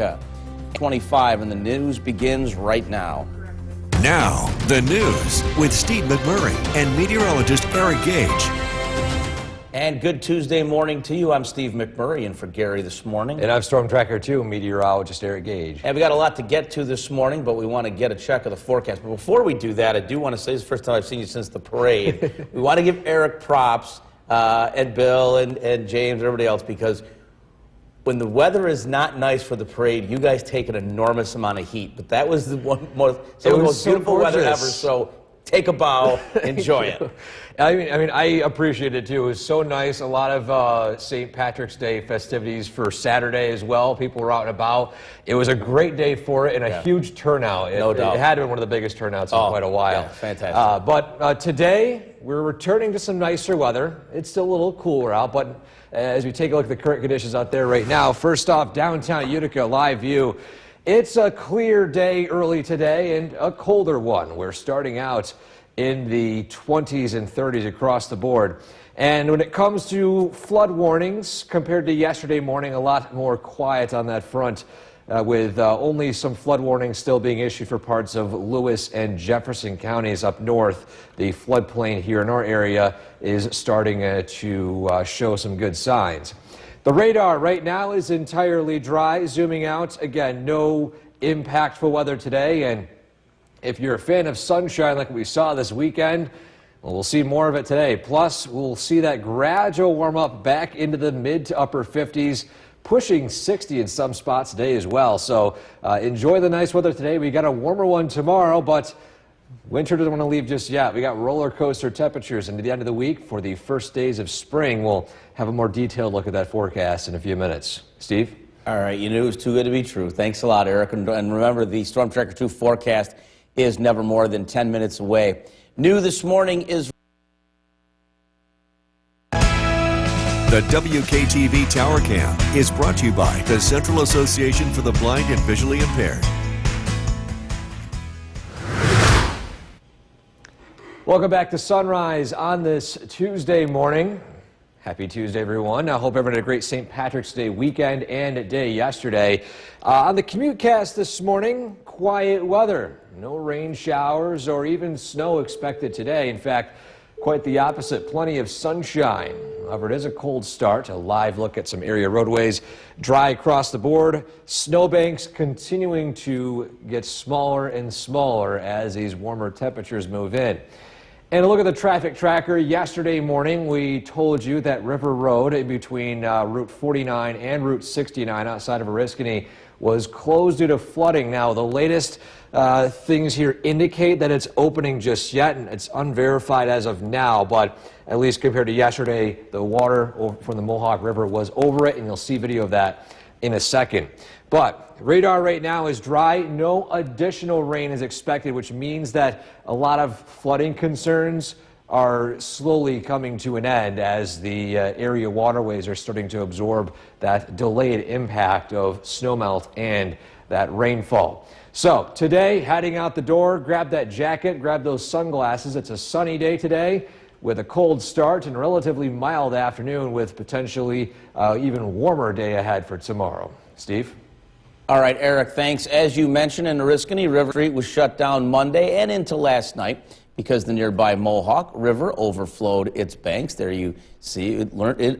Yeah. 25, and the news begins right now. Now, the news with Steve McMurray and meteorologist Eric Gage. And good Tuesday morning to you. I'm Steve McMurray, and for Gary this morning. And I'm Storm Tracker 2, meteorologist Eric Gage. And we got a lot to get to this morning, but we want to get a check of the forecast. But before we do that, I do want to say, this is the first time I've seen you since the parade. We want to give Eric props, and Bill and James and everybody else, because when the weather is not nice for the parade, you guys take an enormous amount of heat. But that was the some of the most beautiful weather ever. So take a bow, enjoy it. I mean, I appreciate it too. It was so nice. A lot of St. Patrick's Day festivities for Saturday as well. People were out and about. It was a great day for it and a huge turnout. No doubt. It had been one of the biggest turnouts in quite a while. Yeah, fantastic. But today, we're returning to some nicer weather. It's still a little cooler out, but as we take a look at the current conditions out there right now, first off, downtown Utica, live view. It's a clear day early today and a colder one. We're starting out in the 20s and 30s across the board. And when it comes to flood warnings, compared to yesterday morning, a lot more quiet on that front, with only some flood warnings still being issued for parts of Lewis and Jefferson counties up north. The floodplain here in our area is starting to show some good signs. The radar right now is entirely dry. Zooming out, again, no impactful weather today. And if you're a fan of sunshine like we saw this weekend, well, we'll see more of it today. Plus, we'll see that gradual warm up back into the mid to upper 50s, pushing 60 in some spots today as well. So enjoy the nice weather today. We got a warmer one tomorrow, but winter doesn't want to leave just yet. We got roller coaster temperatures into the end of the week for the first days of spring. We'll have a more detailed look at that forecast in a few minutes. Steve? All right, you knew it was too good to be true. Thanks a lot, Eric. And remember, the Storm Tracker 2 forecast is never more than 10 minutes away. New this morning is The WKTV Tower Cam is brought to you by the Central Association for the Blind and Visually Impaired. Welcome back to Sunrise on this Tuesday morning. Happy Tuesday, everyone. I hope everyone had a great St. Patrick's Day weekend and day yesterday. On the commute cast this morning, quiet weather. No rain showers or even snow expected today. In fact, quite the opposite. Plenty of sunshine. However, it is a cold start. A live look at some area roadways. Dry across the board. Snowbanks continuing to get smaller and smaller as these warmer temperatures move in. And a look at the traffic tracker. Yesterday morning, we told you that River Road in between Route 49 and Route 69 outside of Oriskany was closed due to flooding. Now, the latest things here indicate that it's opening just yet, and it's unverified as of now, but at least compared to yesterday, the water from the Mohawk River was over it, and you'll see video of that in a second. But radar right now is dry. No additional rain is expected, which means that a lot of flooding concerns are slowly coming to an end as the area waterways are starting to absorb that delayed impact of snowmelt and that rainfall. So today, heading out the door, grab that jacket, grab those sunglasses. It's a sunny day today with a cold start and a relatively mild afternoon with potentially even warmer day ahead for tomorrow. Steve? All right, Eric, thanks. As you mentioned, in Oriskany, River Street was shut down Monday and into last night because the nearby Mohawk River overflowed its banks. There you see it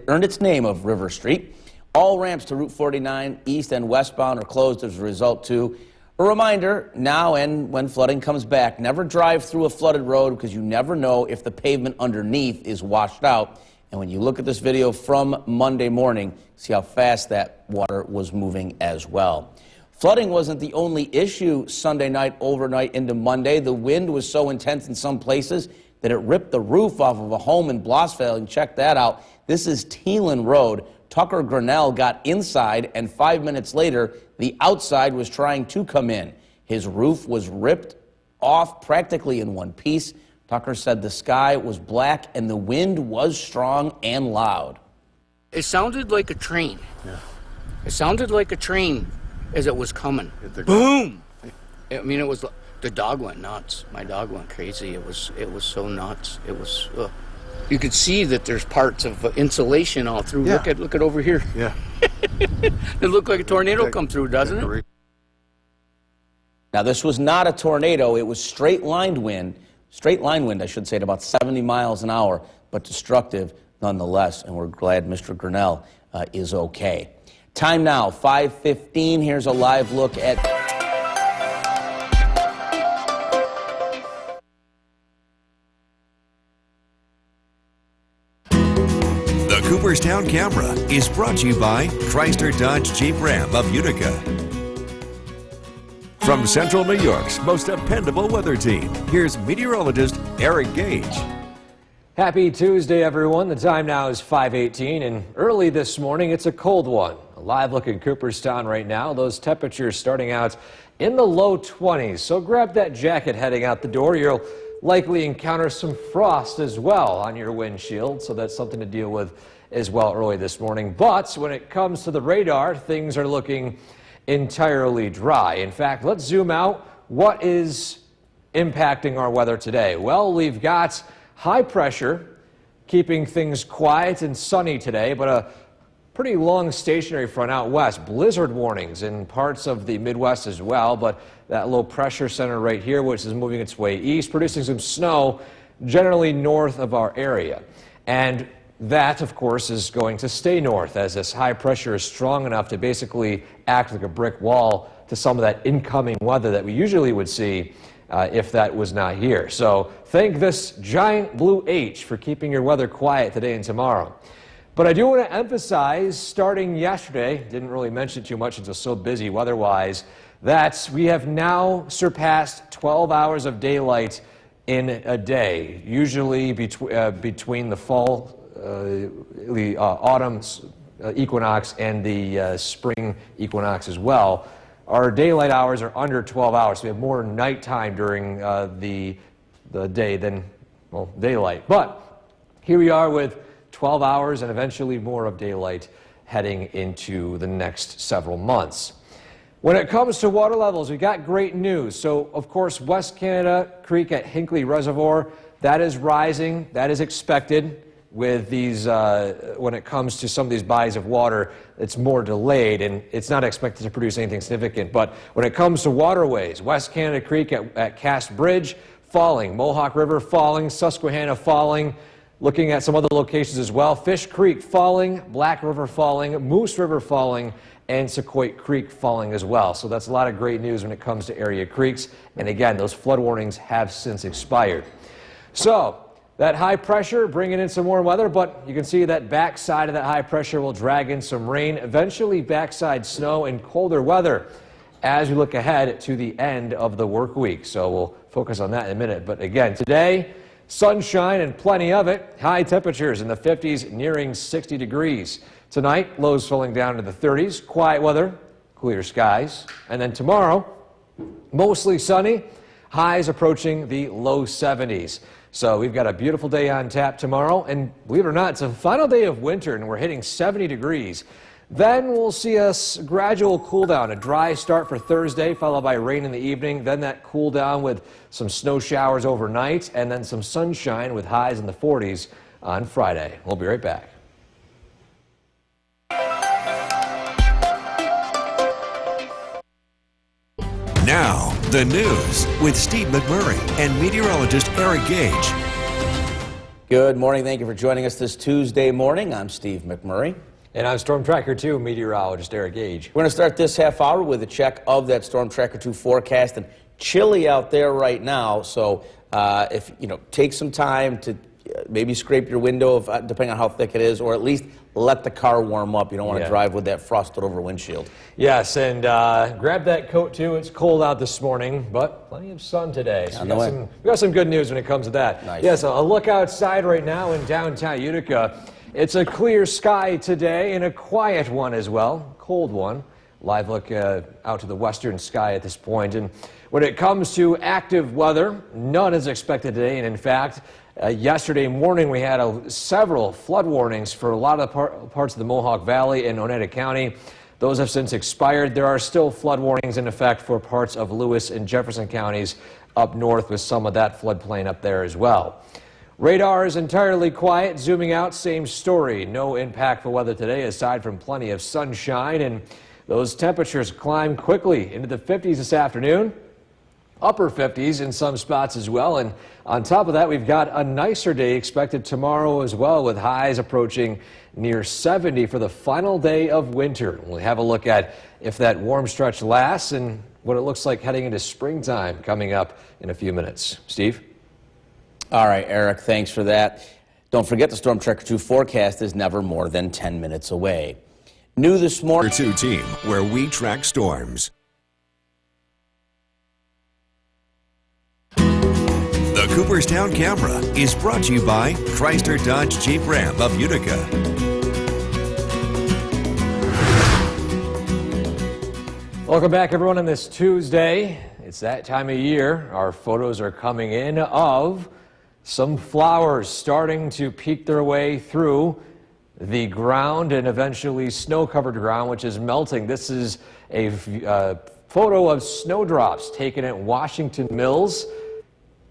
earned its name of River Street. All ramps to Route 49 east and westbound are closed as a result, too. A reminder, now and when flooding comes back, never drive through a flooded road because you never know if the pavement underneath is washed out. And when you look at this video from Monday morning, see how fast that water was moving as well. Flooding wasn't the only issue Sunday night, overnight into Monday. The wind was so intense in some places that it ripped the roof off of a home in Blossville. And check that out. This is Teelan Road. Tucker Grinnell got inside, and 5 minutes later, the outside was trying to come in. His roof was ripped off practically in one piece. Tucker said the sky was black and the wind was strong and loud. It sounded like a train. Yeah. It sounded like a train as it was coming. Boom! I mean, it was, the dog went nuts. My dog went crazy. It was so nuts. It was, You could see that there's parts of insulation all through. Yeah. Look at over here. Yeah. It looked like a tornado come through, doesn't it? Now, this was not a tornado. It was straight line wind, I should say, at about 70 miles an hour, but destructive nonetheless. And we're glad Mr. Grinnell is okay. Time now, 5:15. Here's a live look at... The Cooperstown Camera is brought to you by Chrysler Dodge Jeep Ram of Utica. From Central New York's most dependable weather team, here's meteorologist Eric Gage. Happy Tuesday, everyone. The time now is 5:18, and early this morning, it's a cold one. A live look in Cooperstown right now. Those temperatures starting out in the low 20s, so grab that jacket heading out the door. You'll likely encounter some frost as well on your windshield, so that's something to deal with as well early this morning. But when it comes to the radar, things are looking entirely dry. In fact, let's zoom out. What is impacting our weather today? Well, we've got high pressure keeping things quiet and sunny today, but a pretty long stationary front out west. Blizzard warnings in parts of the Midwest as well, but that low pressure center right here, which is moving its way east, producing some snow generally north of our area. And that, of course, is going to stay north as this high pressure is strong enough to basically act like a brick wall to some of that incoming weather that we usually would see if that was not here. So thank this giant blue H for keeping your weather quiet today and tomorrow. But I do want to emphasize, starting yesterday, didn't really mention too much, it's just so busy weather-wise, that we have now surpassed 12 hours of daylight in a day. Usually between the fall, the autumn equinox and the spring equinox as well, our daylight hours are under 12 hours. So we have more nighttime during the day than, well, daylight. But here we are with 12 hours and eventually more of daylight heading into the next several months. When it comes to water levels, we got great news. So, of course, West Canada Creek at Hinkley Reservoir, that is rising. That is expected. With these, when it comes to some of these bodies of water, it's more delayed and it's not expected to produce anything significant. But when it comes to waterways, West Canada Creek at Cass Bridge falling, Mohawk River falling, Susquehanna falling, looking at some other locations as well, Fish Creek falling, Black River falling, Moose River falling, and Sequoia Creek falling as well. So that's a lot of great news when it comes to area creeks. And again, those flood warnings have since expired. So that high pressure bringing in some warm weather, but you can see that backside of that high pressure will drag in some rain, eventually backside snow and colder weather as we look ahead to the end of the work week. So we'll focus on that in a minute. But again, today, sunshine and plenty of it. High temperatures in the 50s, nearing 60 degrees. Tonight, lows falling down to the 30s. Quiet weather, clear skies. And then tomorrow, mostly sunny. Highs approaching the low 70s. So we've got a beautiful day on tap tomorrow. And believe it or not, it's a final day of winter and we're hitting 70 degrees. Then we'll see a gradual cool down, a dry start for Thursday, followed by rain in the evening. Then that cool down with some snow showers overnight, and then some sunshine with highs in the 40s on Friday. We'll be right back. Now, the news with Steve McMurray and meteorologist Eric Gage. Good morning. Thank you for joining us this Tuesday morning. I'm Steve McMurray. And I'm Storm Tracker 2 meteorologist Eric Gage. We're going to start this half hour with a check of that Storm Tracker 2 forecast. And chilly out there right now, so if take some time to maybe scrape your window, depending on how thick it is, or at least let the car warm up. You don't want to drive with that frosted over windshield. Yes, and grab that coat too. It's cold out this morning, but plenty of sun today. So we got some good news when it comes to that. Nice. Yes, a look outside right now in downtown Utica. It's a clear sky today and a quiet one as well, cold one. Live look out to the western sky at this point. And when it comes to active weather, none is expected today. And in fact, yesterday morning we had several flood warnings for a lot of parts of the Mohawk Valley and Oneida County. Those have since expired. There are still flood warnings in effect for parts of Lewis and Jefferson counties up north, with some of that floodplain up there as well. Radar is entirely quiet. Zooming out, same story. No impactful weather today aside from plenty of sunshine, and those temperatures climb quickly into the 50s this afternoon. Upper 50s in some spots as well, and on top of that, we've got a nicer day expected tomorrow as well, with highs approaching near 70 for the final day of winter. We'll have a look at if that warm stretch lasts and what it looks like heading into springtime coming up in a few minutes. Steve? All right, Eric, thanks for that. Don't forget the Storm Tracker 2 forecast is never more than 10 minutes away. New this morning. 2 team, where we track storms. The Cooperstown Camera is brought to you by Chrysler Dodge Jeep Ram of Utica. Welcome back, everyone, on this Tuesday. It's that time of year. Our photos are coming in of some flowers starting to peek their way through the ground and eventually snow-covered ground, which is melting. This is a photo of snowdrops taken at Washington Mills,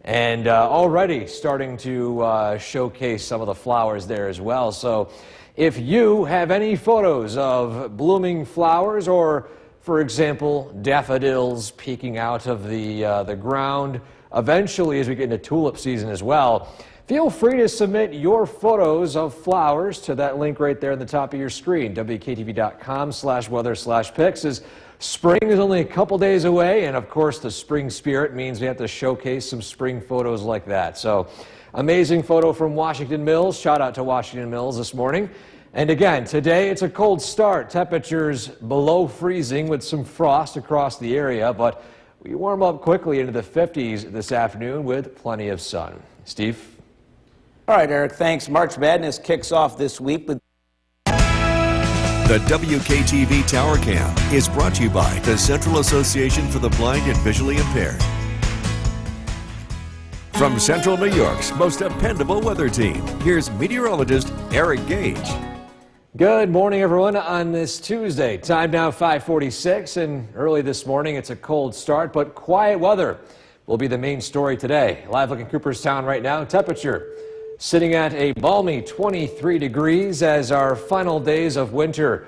and already starting to showcase some of the flowers there as well. So if you have any photos of blooming flowers, or for example daffodils peeking out of the ground eventually as we get into tulip season as well, feel free to submit your photos of flowers to that link right there at the top of your screen, wktv.com/weather/pics. As spring is only a couple days away, and of course the spring spirit means we have to showcase some spring photos like that. So amazing photo from Washington Mills. Shout out to Washington Mills this morning. And again, today it's a cold start. Temperatures below freezing with some frost across the area, but we warm up quickly into the 50s this afternoon with plenty of sun. Steve? All right, Eric, thanks. March Madness kicks off this week with The WKTV Tower Cam is brought to you by the Central Association for the Blind and Visually Impaired. From Central New York's most dependable weather team, here's meteorologist Eric Gage. Good morning, everyone, on this Tuesday. Time now 5:46, and early this morning it's a cold start, but quiet weather will be the main story today. Live look in Cooperstown right now. Temperature sitting at a balmy 23 degrees as our final days of winter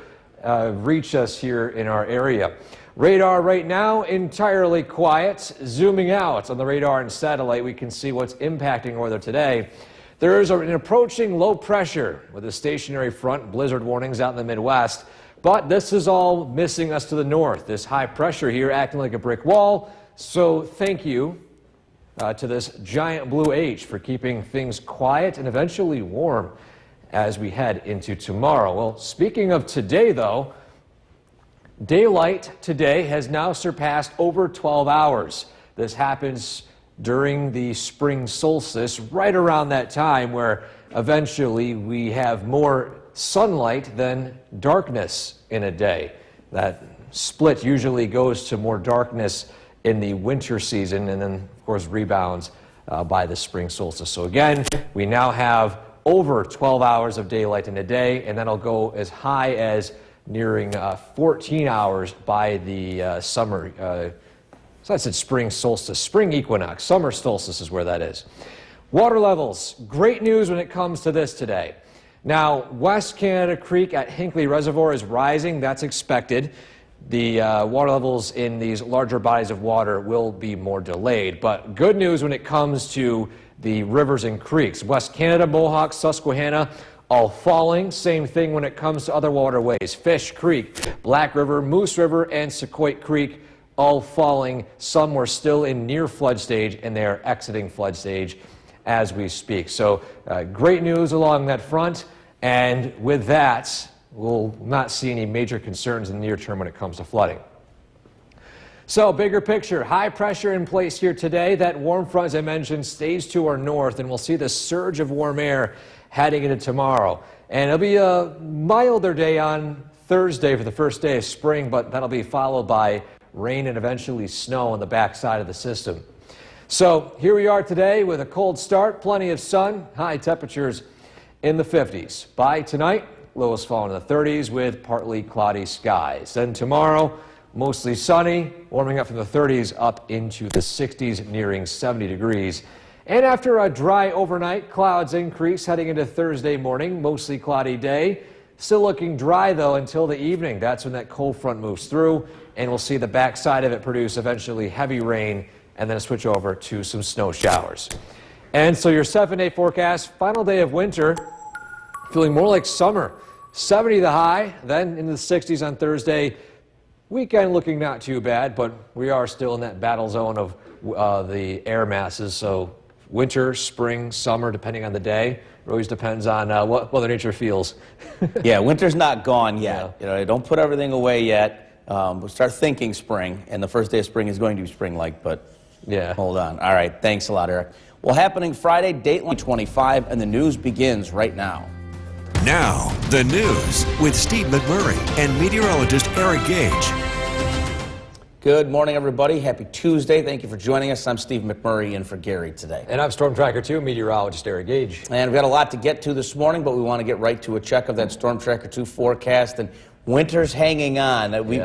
reach us here in our area. Radar right now entirely quiet. Zooming out on the radar and satellite, we can see what's impacting weather today. There is an approaching low pressure with a stationary front, blizzard warnings out in the Midwest, but this is all missing us to the north. This high pressure here acting like a brick wall, so thank you to this giant blue H for keeping things quiet and eventually warm as we head into tomorrow. Well, speaking of today, though, daylight today has now surpassed over 12 hours. This happens during the spring solstice, right around that time where eventually we have more sunlight than darkness in a day. That split usually goes to more darkness in the winter season and then, of course, rebounds by the spring solstice. So again, we now have over 12 hours of daylight in a day, and that'll go as high as nearing 14 hours by the summer. So I said spring solstice, spring equinox, summer solstice is where that is. Water levels, great news when it comes to this today. Now, West Canada Creek at Hinkley Reservoir is rising. That's expected. The water levels in these larger bodies of water will be more delayed. But good news when it comes to the rivers and creeks. West Canada, Mohawk, Susquehanna, all falling. Same thing when it comes to other waterways. Fish Creek, Black River, Moose River, and Sequoia Creek, all falling. Some were still in near flood stage, and they are exiting flood stage as we speak. So great news along that front. And with that, we'll not see any major concerns in the near term when it comes to flooding. So bigger picture, high pressure in place here today. That warm front, as I mentioned, stays to our north, and we'll see the surge of warm air heading into tomorrow. And it'll be a milder day on Thursday for the first day of spring, but that'll be followed by rain and eventually snow on the backside of the system. So here we are today with a cold start, plenty of sun, high temperatures in the 50s. By tonight, lows fall in the 30s with partly cloudy skies. Then tomorrow, mostly sunny, warming up from the 30s up into the 60s, nearing 70 degrees. And after a dry overnight, clouds increase heading into Thursday morning. Mostly cloudy day. Still looking dry, though, until the evening. That's when that cold front moves through, and we'll see the backside of it produce eventually heavy rain and then switch over to some snow showers. And so your 7-day forecast, final day of winter, feeling more like summer. 70 the high, then into the 60s on Thursday. Weekend looking not too bad, but we are still in that battle zone of the air masses. So winter, spring, summer, depending on the day. It always depends on what Mother Nature feels. Yeah, winter's not gone yet. You know, don't put everything away yet. We'll start thinking spring, and the first day of spring is going to be spring-like, but Yeah. hold on. All right, thanks a lot, Eric. Well, happening Friday, Dateline 25, and the news begins right now. Now, the news with Steve McMurray and meteorologist Eric Gage. Good morning, everybody. Happy Tuesday. Thank you for joining us. I'm Steve McMurray in for Gary today. And I'm Storm Tracker 2, meteorologist Eric Gage. And we've got a lot to get to this morning, but we want to get right to a check of that Storm Tracker 2 forecast. And winter's hanging on. We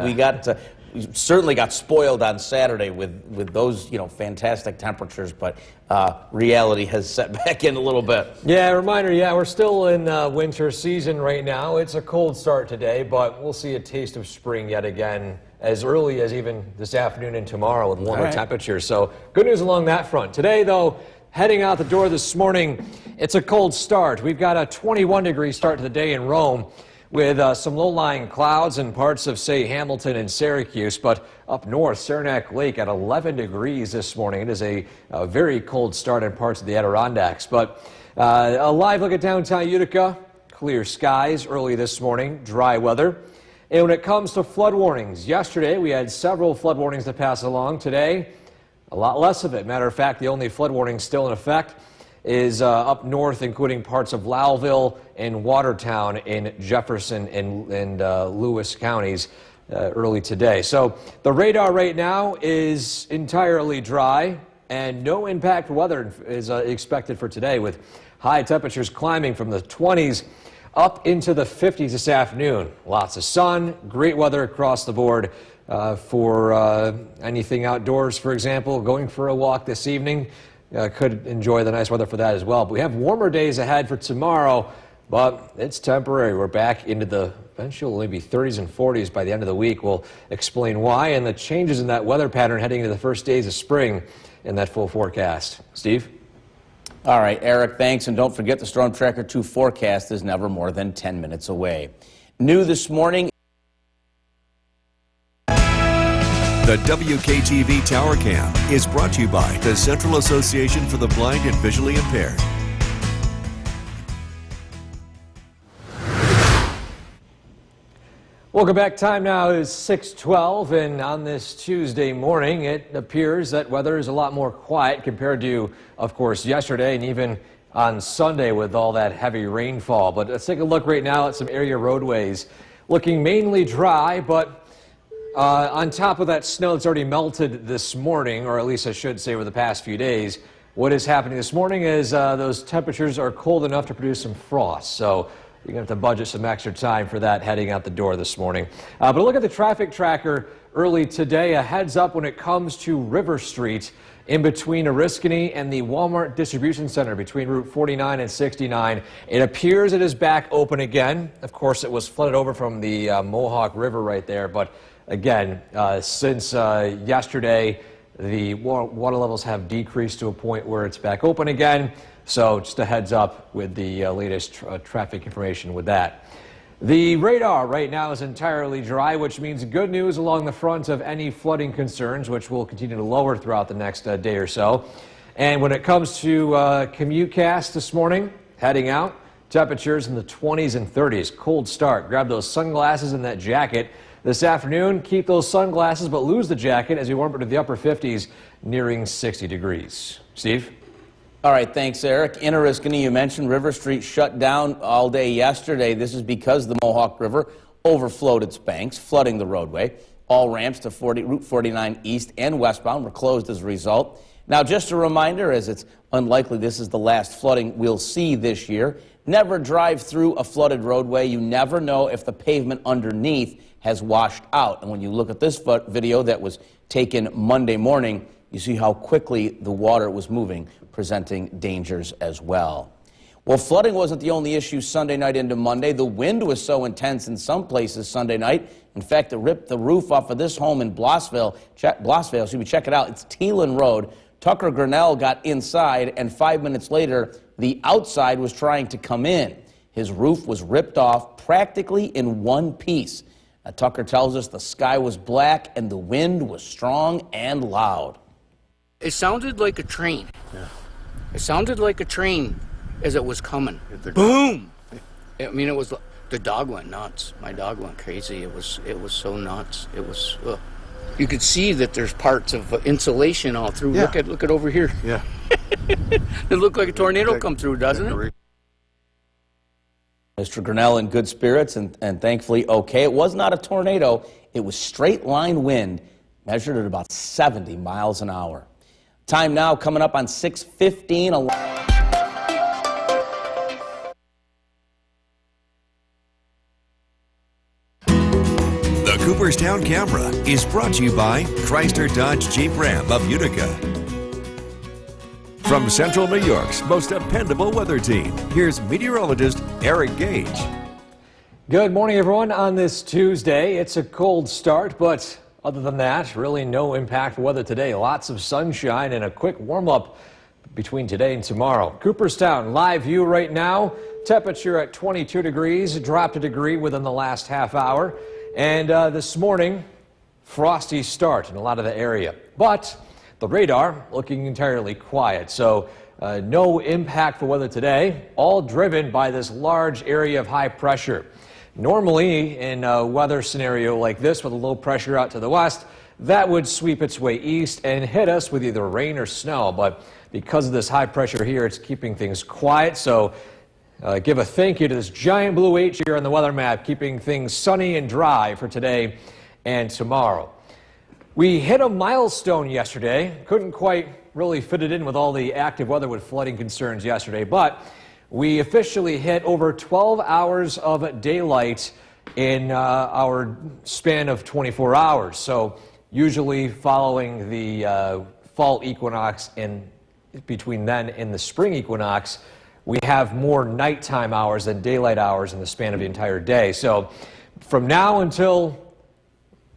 certainly got spoiled on Saturday with those, fantastic temperatures, but reality has set back in a little bit. Yeah, reminder, we're still in winter season right now. It's a cold start today, but we'll see a taste of spring yet again as early as even this afternoon and tomorrow with warmer temperatures. So good news along that front. Today, though, heading out the door this morning, it's a cold start. We've got a 21-degree start to the day in Rome, with some low-lying clouds in parts of, say, Hamilton and Syracuse. But up north, Saranac Lake at 11 degrees this morning. It is a very cold start in parts of the Adirondacks. But a live look at downtown Utica. Clear skies early this morning, dry weather. And when it comes to flood warnings, yesterday we had several flood warnings to pass along. Today, a lot less of it. Matter of fact, the only flood warning still in effect is up north, including parts of Lowville and Watertown in Jefferson and Lewis counties early today. So the radar right now is entirely dry, and no impact weather is expected for today, with high temperatures climbing from the 20s up into the 50s this afternoon. Lots of sun, great weather across the board for anything outdoors, for example. Going for a walk this evening. Could enjoy the nice weather for that as well. But we have warmer days ahead for tomorrow, but it's temporary. We're back into the eventual maybe 30s and 40s by the end of the week. We'll explain why and the changes in that weather pattern heading into the first days of spring in that full forecast. Steve? All right, Eric, thanks. And don't forget the Storm Tracker 2 forecast is never more than 10 minutes away. New this morning. The WKTV Tower Cam is brought to you by the Central Association for the Blind and Visually Impaired. Welcome back. Time now is 6:12, and on this Tuesday morning, it appears that weather is a lot more quiet compared to, of course, yesterday and even on Sunday with all that heavy rainfall. But let's take a look right now at some area roadways. Looking mainly dry, but on top of that snow that's already melted this morning, or at least I should say over the past few days, what is happening this morning is those temperatures are cold enough to produce some frost. So you're going to have to budget some extra time for that heading out the door this morning. But look at the traffic tracker early today. A heads up when it comes to River Street in between Oriskany and the Walmart Distribution Center between Route 49 and 69. It appears it is back open again. Of course, it was flooded over from the Mohawk River right there, but again, since yesterday, the water levels have decreased to a point where it's back open again. So just a heads up with the latest traffic information with that. The radar right now is entirely dry, which means good news along the front of any flooding concerns, which will continue to lower throughout the next day or so. And when it comes to CommuteCast this morning, heading out, temperatures in the 20s and 30s. Cold start. Grab those sunglasses and that jacket. This afternoon, keep those sunglasses, but lose the jacket as we warm up to the upper 50s, nearing 60 degrees. Steve? All right, thanks, Eric. In Oriskany, you mentioned River Street shut down all day yesterday. This is because the Mohawk River overflowed its banks, flooding the roadway. All ramps to Route 49 east and westbound were closed as a result. Now, just a reminder, as it's unlikely this is the last flooding we'll see this year, never drive through a flooded roadway. You never know if the pavement underneath has washed out. And when you look at this video that was taken Monday morning, You see how quickly the water was moving, presenting dangers as well. Well, flooding wasn't the only issue Sunday night into Monday. The wind was so intense in some places Sunday night. In fact, it ripped the roof off of this home in Blossville. Check it out. It's Teelan Road. Tucker Grinnell got inside, and 5 minutes later, the outside was trying to come in. His roof was ripped off practically in one piece. Tucker tells us the sky was black and the wind was strong and loud. It sounded like a train. Yeah. It sounded like a train as it was coming. Boom! I mean, it was. The dog went nuts. My dog went crazy. It was so nuts. It was. You could see that there's parts of insulation all through. Yeah. Look at over here. Yeah. It looked like a tornado come through, doesn't it? Mr. Grinnell in good spirits and thankfully okay. It was not a tornado. It was straight line wind, measured at about 70 miles an hour. Time now coming up on 6:15. The Cooperstown Camera is brought to you by Chrysler Dodge Jeep Ram of Utica. From Central New York's most dependable weather team, here's meteorologist Eric Gage. Good morning, everyone. On this Tuesday, it's a cold start, but other than that, really no impact for weather today. Lots of sunshine and a quick warm-up between today and tomorrow. Cooperstown, live view right now. Temperature at 22 degrees, dropped a degree within the last half hour. And this morning, frosty start in a lot of the area. But the radar looking entirely quiet, so no impact for weather today, all driven by this large area of high pressure. Normally, in a weather scenario like this with a low pressure out to the west, that would sweep its way east and hit us with either rain or snow. But because of this high pressure here, it's keeping things quiet. So give a thank you to this giant blue H here on the weather map, keeping things sunny and dry for today and tomorrow. We hit a milestone yesterday. Couldn't quite really fit it in with all the active weather with flooding concerns yesterday, but we officially hit over 12 hours of daylight in our span of 24 hours. So usually following the fall equinox and between then and the spring equinox, we have more nighttime hours than daylight hours in the span of the entire day. So from now until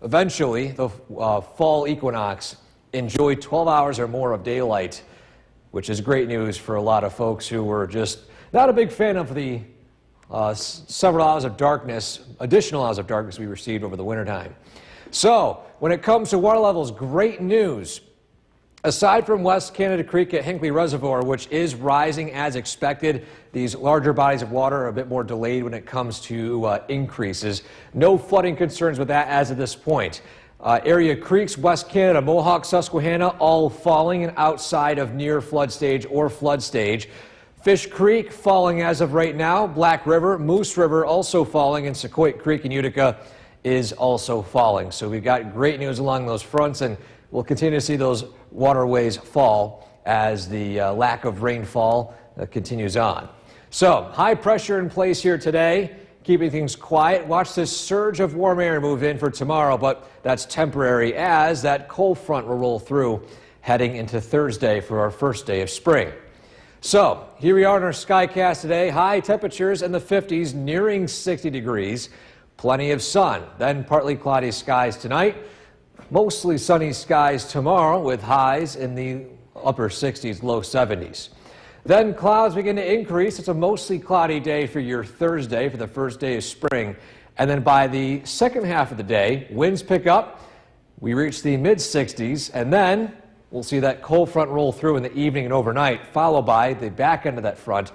eventually the fall equinox, enjoy 12 hours or more of daylight, which is great news for a lot of folks who were just not a big fan of the several hours of darkness, additional hours of darkness we received over the wintertime. So when it comes to water levels, great news. Aside from West Canada Creek at Hinckley Reservoir, which is rising as expected, these larger bodies of water are a bit more delayed when it comes to increases. No flooding concerns with that as of this point. Area creeks, West Canada, Mohawk, Susquehanna, all falling and outside of near flood stage or flood stage. Fish Creek falling as of right now. Black River, Moose River also falling, and Sequoia Creek in Utica is also falling. So we've got great news along those fronts, and we'll continue to see those waterways fall as the lack of rainfall continues on. So high pressure in place here today, keeping things quiet. Watch this surge of warm air move in for tomorrow, but that's temporary as that cold front will roll through heading into Thursday for our first day of spring. So here we are in our Skycast today. High temperatures in the 50s, nearing 60 degrees. Plenty of sun. Then partly cloudy skies tonight. Mostly sunny skies tomorrow with highs in the upper 60s, low 70s. Then clouds begin to increase. It's a mostly cloudy day for your Thursday, for the first day of spring. And then by the second half of the day, winds pick up. We reach the mid-60s, and then we'll see that cold front roll through in the evening and overnight, followed by the back end of that front,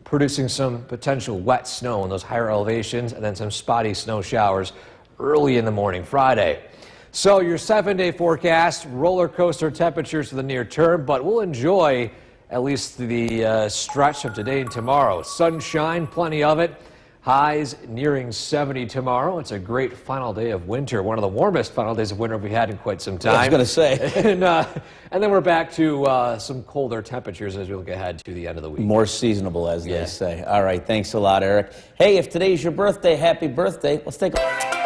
producing some potential wet snow in those higher elevations, and then some spotty snow showers early in the morning Friday. So your 7-day forecast, roller coaster temperatures for the near term, but we'll enjoy at least the stretch of today and tomorrow. Sunshine, plenty of it. Highs nearing 70 tomorrow. It's a great final day of winter, one of the warmest final days of winter we've had in quite some time. I was going to say. And then we're back to some colder temperatures as we look ahead to the end of the week. More seasonable, as they say. All right, thanks a lot, Eric. Hey, if today's your birthday, happy birthday. Let's take a...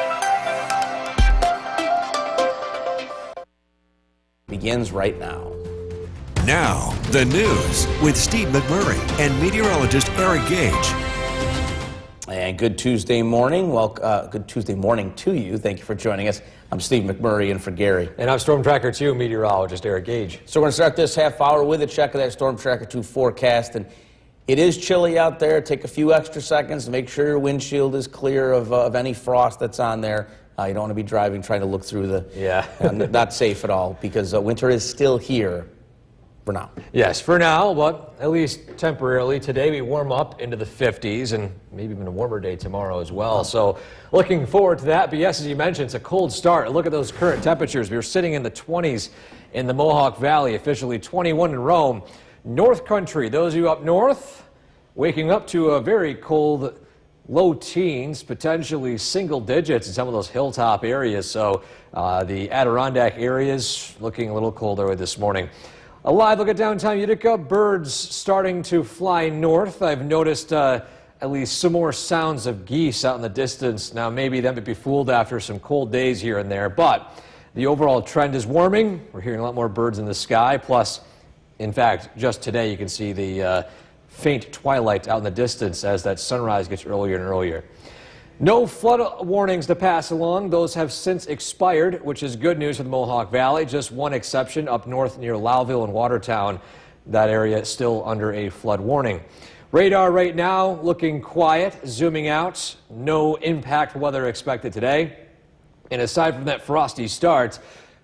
begins right now. Now, the news with Steve McMurray and meteorologist Eric Gage. And good Tuesday morning. Well, good Tuesday morning to you. Thank you for joining us. I'm Steve McMurray in for Gary. And I'm Storm Tracker 2 meteorologist Eric Gage. So we're going to start this half hour with a check of that Storm Tracker 2 forecast. And it is chilly out there. Take a few extra seconds to make sure your windshield is clear of any frost that's on there. You don't want to be driving trying to look through the... not safe at all, because winter is still here for now. Yes, for now, but at least temporarily. Today we warm up into the 50s and maybe even a warmer day tomorrow as well. So looking forward to that. But yes, as you mentioned, it's a cold start. Look at those current temperatures. We were sitting in the 20s in the Mohawk Valley, officially 21 in Rome. North Country, those of you up north, waking up to a very cold low teens, potentially single digits in some of those hilltop areas. So the Adirondack areas looking a little colder this morning. A live look at downtown Utica. Birds starting to fly north. I've noticed at least some more sounds of geese out in the distance. Now maybe that might be fooled after some cold days here and there, but the overall trend is warming. We're hearing a lot more birds in the sky. Plus, in fact, just today you can see the faint twilight out in the distance as that sunrise gets earlier and earlier. No flood warnings to pass along. Those have since expired, which is good news for the Mohawk Valley. Just one exception up north near Lowville and Watertown. That area is still under a flood warning. Radar right now looking quiet. Zooming out, no impact weather expected today. And aside from that frosty start,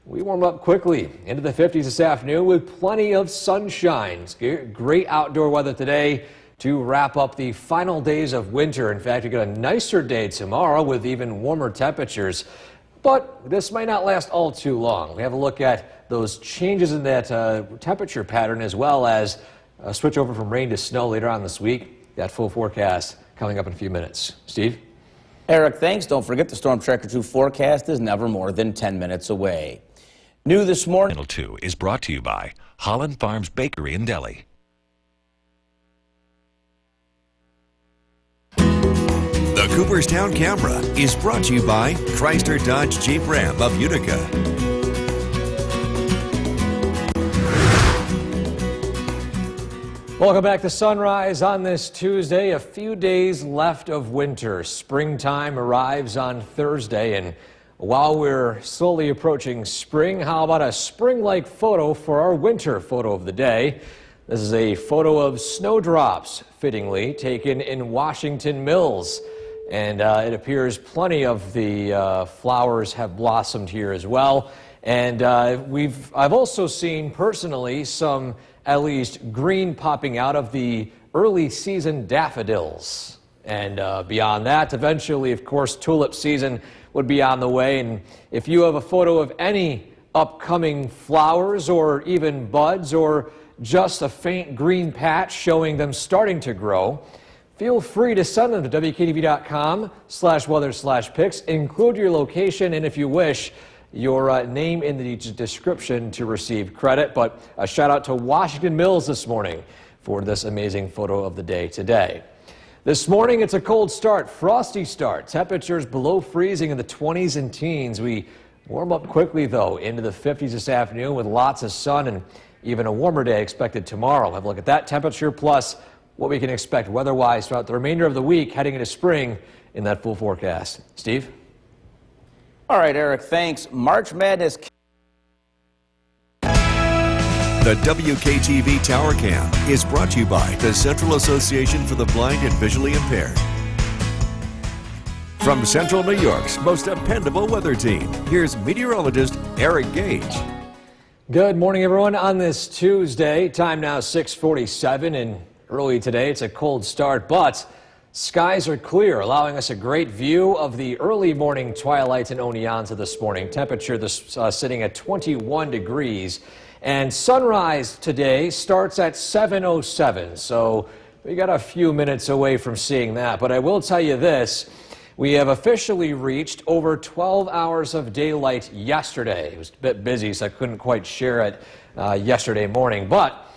we warm up quickly into the 50s this afternoon with plenty of sunshine. It's great outdoor weather today to wrap up the final days of winter. In fact, we got a nicer day tomorrow with even warmer temperatures. But this might not last all too long. We have a look at those changes in that temperature pattern, as well as a switch over from rain to snow later on this week. That full forecast coming up in a few minutes. Steve? Eric, thanks. Don't forget the Storm Tracker 2 forecast is never more than 10 minutes away. New this morning. Channel 2 is brought to you by Holland Farms Bakery and Deli. The Cooperstown Camera is brought to you by Chrysler Dodge Jeep Ram of Utica. Welcome back to Sunrise on this Tuesday. A few days left of winter. Springtime arrives on Thursday, and while we're slowly approaching spring, how about a spring-like photo for our winter photo of the day? This is a photo of snowdrops, fittingly, taken in Washington Mills. And it appears plenty of the flowers have blossomed here as well. And I've also seen personally some at least green popping out of the early season daffodils. And beyond that, eventually, of course, tulip season would be on the way. And if you have a photo of any upcoming flowers or even buds or just a faint green patch showing them starting to grow, feel free to send them to WKTV.com/weather/pics. Include your location and, if you wish, your name in the description to receive credit. But a shout out to Washington Mills this morning for this amazing photo of the day today. This morning, it's a cold start, frosty start. Temperatures below freezing in the 20s and teens. We warm up quickly, though, into the 50s this afternoon with lots of sun and even a warmer day expected tomorrow. Have a look at that temperature plus what we can expect weather-wise throughout the remainder of the week heading into spring in that full forecast. Steve? All right, Eric, thanks. March Madness. The WKTV Tower Cam is brought to you by the Central Association for the Blind and Visually Impaired. From Central New York's most dependable weather team, here's meteorologist Eric Gage. Good morning, everyone. On this Tuesday, time now 6:47, and early today, it's a cold start, but skies are clear, allowing us a great view of the early morning twilight in Oneonta this morning. Temperature sitting at 21 degrees. And sunrise today starts at 7:07, so we got a few minutes away from seeing that. But I will tell you this, we have officially reached over 12 hours of daylight yesterday. It was a bit busy, so I couldn't quite share it yesterday morning. But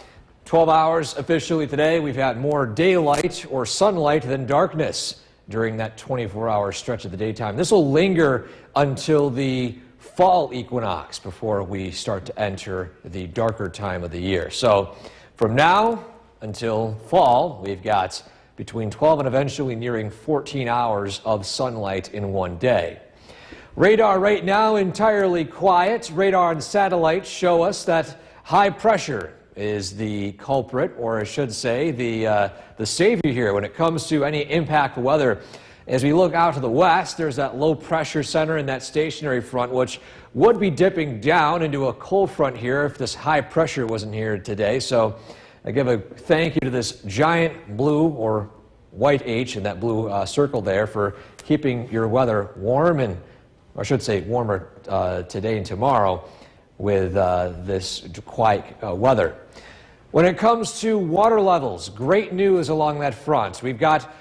12 hours officially today, we've had more daylight or sunlight than darkness during that 24-hour stretch of the daytime. This will linger until the fall equinox before we start to enter the darker time of the year. So from now until fall, we've got between 12 and eventually nearing 14 hours of sunlight in one day. Radar right now entirely quiet. Radar and satellites show us that high pressure is the culprit, or I should say the savior here when it comes to any impact weather. As we look out to the west, there's that low pressure center and that stationary front, which would be dipping down into a cold front here if this high pressure wasn't here today. So I give a thank you to this giant blue or white H in that blue circle there for keeping your weather warm, and or I should say warmer today and tomorrow with this quiet weather. When it comes to water levels, great news along that front. We've got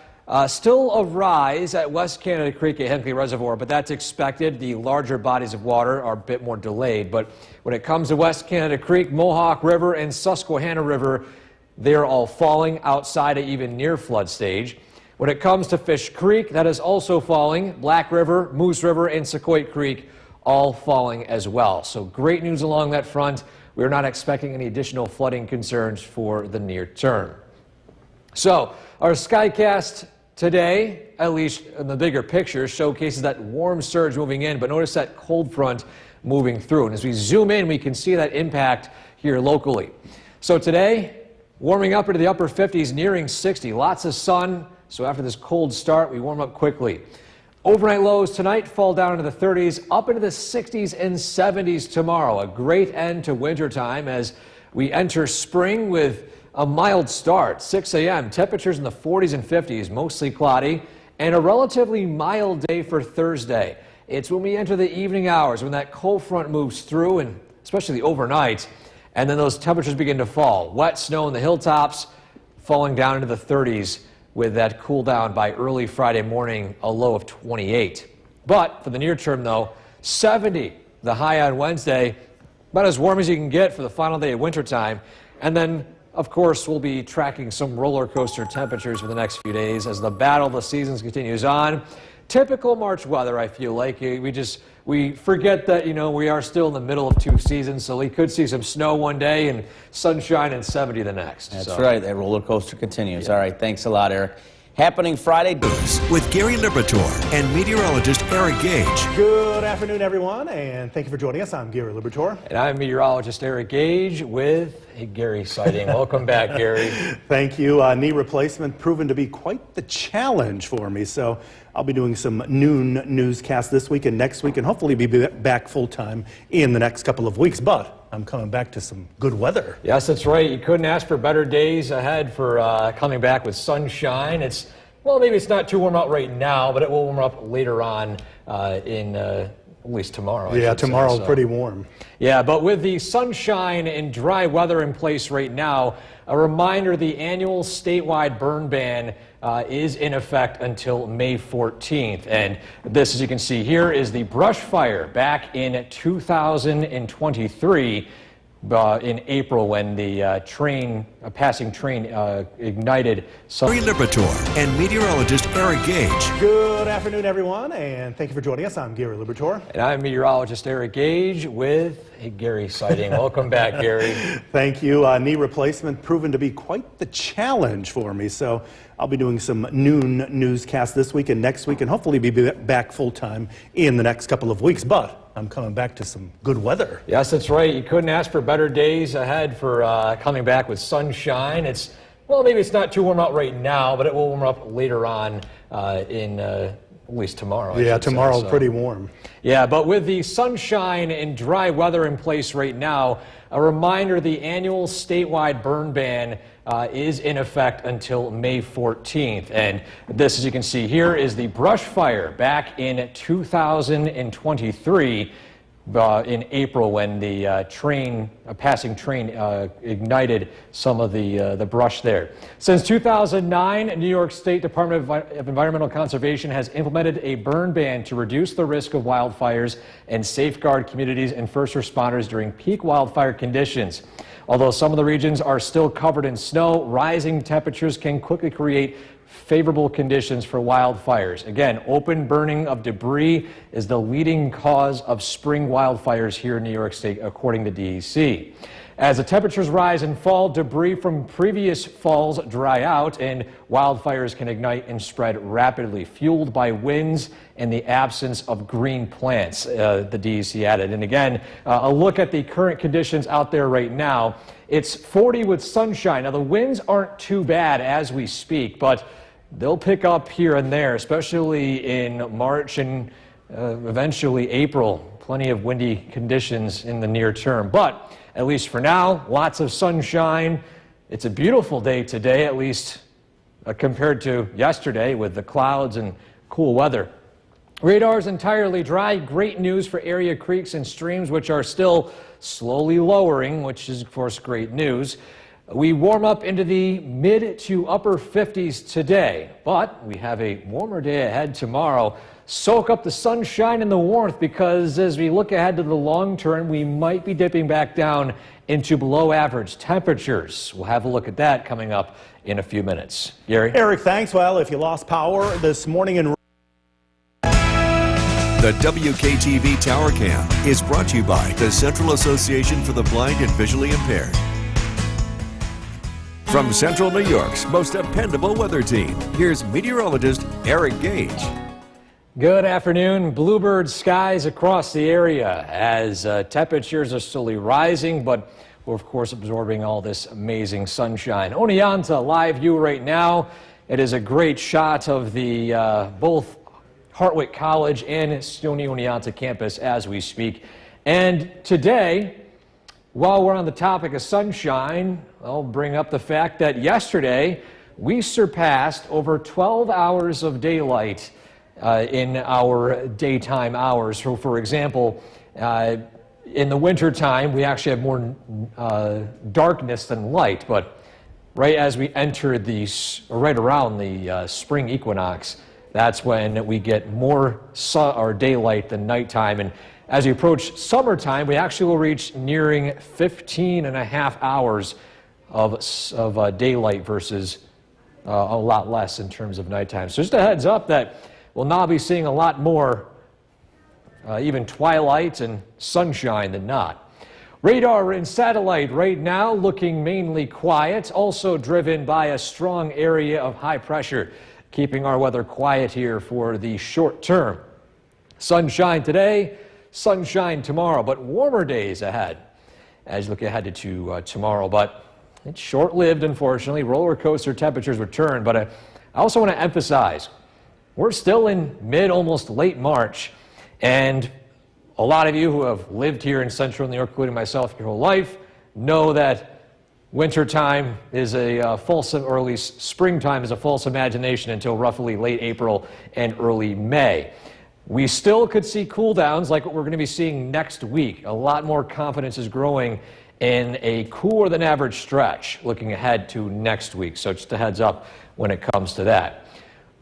still a rise at West Canada Creek at Hinckley Reservoir, but that's expected. The larger bodies of water are a bit more delayed. But when it comes to West Canada Creek, Mohawk River, and Susquehanna River, they're all falling outside of even near flood stage. When it comes to Fish Creek, that is also falling. Black River, Moose River, and Sequoia Creek all falling as well. So great news along that front. We're not expecting any additional flooding concerns for the near term. So our Skycast today, at least in the bigger picture, showcases that warm surge moving in, but notice that cold front moving through. And as we zoom in, we can see that impact here locally. So today, warming up into the upper 50s, nearing 60. Lots of sun, so after this cold start, we warm up quickly. Overnight lows tonight fall down into the 30s, up into the 60s and 70s tomorrow. A great end to wintertime as we enter spring with a mild start. 6 a.m. temperatures in the 40s and 50s, mostly cloudy, and a relatively mild day for Thursday. It's when we enter the evening hours when that cold front moves through, and especially the overnight, and then those temperatures begin to fall. Wet snow in the hilltops, falling down into the 30s with that cool down by early Friday morning, a low of 28. But for the near term, though, 70, the high on Wednesday, about as warm as you can get for the final day of wintertime. And then, of course, we'll be tracking some roller coaster temperatures for the next few days as the battle of the seasons continues on. Typical March weather, I feel like. We forget that, we are still in the middle of two seasons, so we could see some snow one day and sunshine and 70 the next. That's right. That roller coaster continues. Yeah. All right. Thanks a lot, Eric. Happening Friday. With Gary Liberatore and meteorologist Eric Gage. Good afternoon, everyone, and thank you for joining us. I'm Gary Liberatore. And I'm meteorologist Eric Gage with a Gary sighting. Welcome back, Gary. Thank you. Knee replacement proven to be quite the challenge for me, so I'll be doing some noon newscasts this week and next week, and hopefully be back full-time in the next couple of weeks. But I'm coming back to some good weather. Yes, that's right. You couldn't ask for better days ahead for coming back with sunshine. Maybe it's not too warm out right now, but it will warm up later on at least tomorrow. Yeah, tomorrow's pretty warm. Yeah, but with the sunshine and dry weather in place right now, a reminder the annual statewide burn ban is in effect until May 14th. And this, as you can see here, is the brush fire back in 2023 in April when the a passing train ignited some... Gary Liberatore and meteorologist Eric Gage. Good afternoon, everyone, and thank you for joining us. I'm Gary Liberatore. And I'm meteorologist Eric Gage with a Gary sighting. Welcome back, Gary. Thank you. Knee replacement proven to be quite the challenge for me, so I'll be doing some noon newscasts this week and next week, and hopefully be back full-time in the next couple of weeks. But I'm coming back to some good weather. Yes, that's right. You couldn't ask for better days ahead for coming back with sunshine. Maybe it's not too warm out right now, but it will warm up later on at least tomorrow. Yeah, tomorrow's pretty warm. Yeah, but with the sunshine and dry weather in place right now, a reminder the annual statewide burn ban is in effect until May 14th. And this, as you can see here, is the brush fire back in 2023 in April when the a passing train ignited some of the brush there. Since 2009, New York State Department of Environmental Conservation has implemented a burn ban to reduce the risk of wildfires and safeguard communities and first responders during peak wildfire conditions. Although some of the regions are still covered in snow, rising temperatures can quickly create favorable conditions for wildfires. Again, open burning of debris is the leading cause of spring wildfires here in New York State, according to DEC. As the temperatures rise and fall, debris from previous falls dry out and wildfires can ignite and spread rapidly, fueled by winds and the absence of green plants, the DEC added. And again, a look at the current conditions out there right now. It's 40 with sunshine. Now, the winds aren't too bad as we speak, but they'll pick up here and there, especially in March and eventually April. Plenty of windy conditions in the near term. But at least for now, lots of sunshine. It's a beautiful day today, at least compared to yesterday with the clouds and cool weather. Radar is entirely dry. Great news for area creeks and streams, which are still slowly lowering, which is, of course, great news. We warm up into the mid to upper 50s today, but we have a warmer day ahead tomorrow. Soak up the sunshine and the warmth, because as we look ahead to the long term, we might be dipping back down into below average temperatures. We'll have a look at that coming up in a few minutes. Gary? Eric, thanks. Well, if you lost power this morning in The WKTV Tower Cam is brought to you by the Central Association for the Blind and Visually Impaired. From Central New York's most dependable weather team, here's meteorologist Eric Gage. Good afternoon. Bluebird skies across the area as temperatures are slowly rising, but we're of course absorbing all this amazing sunshine. Oneonta live view right now. It is a great shot of the both Hartwick College and SUNY Oneonta campus as we speak. And today, while we're on the topic of sunshine, I'll bring up the fact that yesterday we surpassed over 12 hours of daylight in our daytime hours. So, for example, in the winter time, we actually have more darkness than light, but right as we enter right around the spring equinox, that's when we get more sun or daylight than nighttime. And as we approach summertime, we actually will reach nearing 15 and a half hours of daylight versus a lot less in terms of nighttime. So just a heads up that we'll now be seeing a lot more even twilight and sunshine than not. Radar and satellite right now looking mainly quiet, also driven by a strong area of high pressure, keeping our weather quiet here for the short term. Sunshine today, sunshine tomorrow, but warmer days ahead as you look ahead to tomorrow. But it's short-lived, unfortunately. Roller coaster temperatures return, but I also want to emphasize we're still in mid, almost late March, and a lot of you who have lived here in central New York, including myself, your whole life, know that wintertime is early springtime is a false imagination until roughly late April and early May. We still could see cool downs like what we're going to be seeing next week. A lot more confidence is growing in a cooler than average stretch looking ahead to next week. So just a heads up when it comes to that.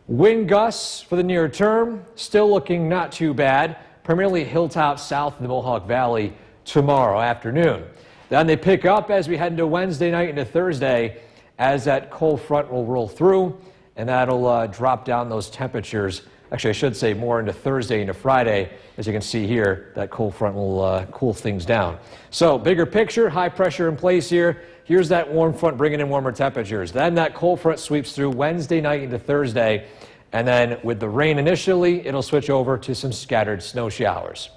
Wind gusts for the near term, still looking not too bad, primarily hilltops south of the Mohawk Valley tomorrow afternoon. Then they pick up as we head into Wednesday night into Thursday as that cold front will roll through, and that'll drop down those temperatures. Actually, I should say more into Thursday into Friday. As you can see here, that cold front will cool things down. So bigger picture, high pressure in place here. Here's that warm front bringing in warmer temperatures. Then that cold front sweeps through Wednesday night into Thursday. And then with the rain initially, it'll switch over to some scattered snow showers.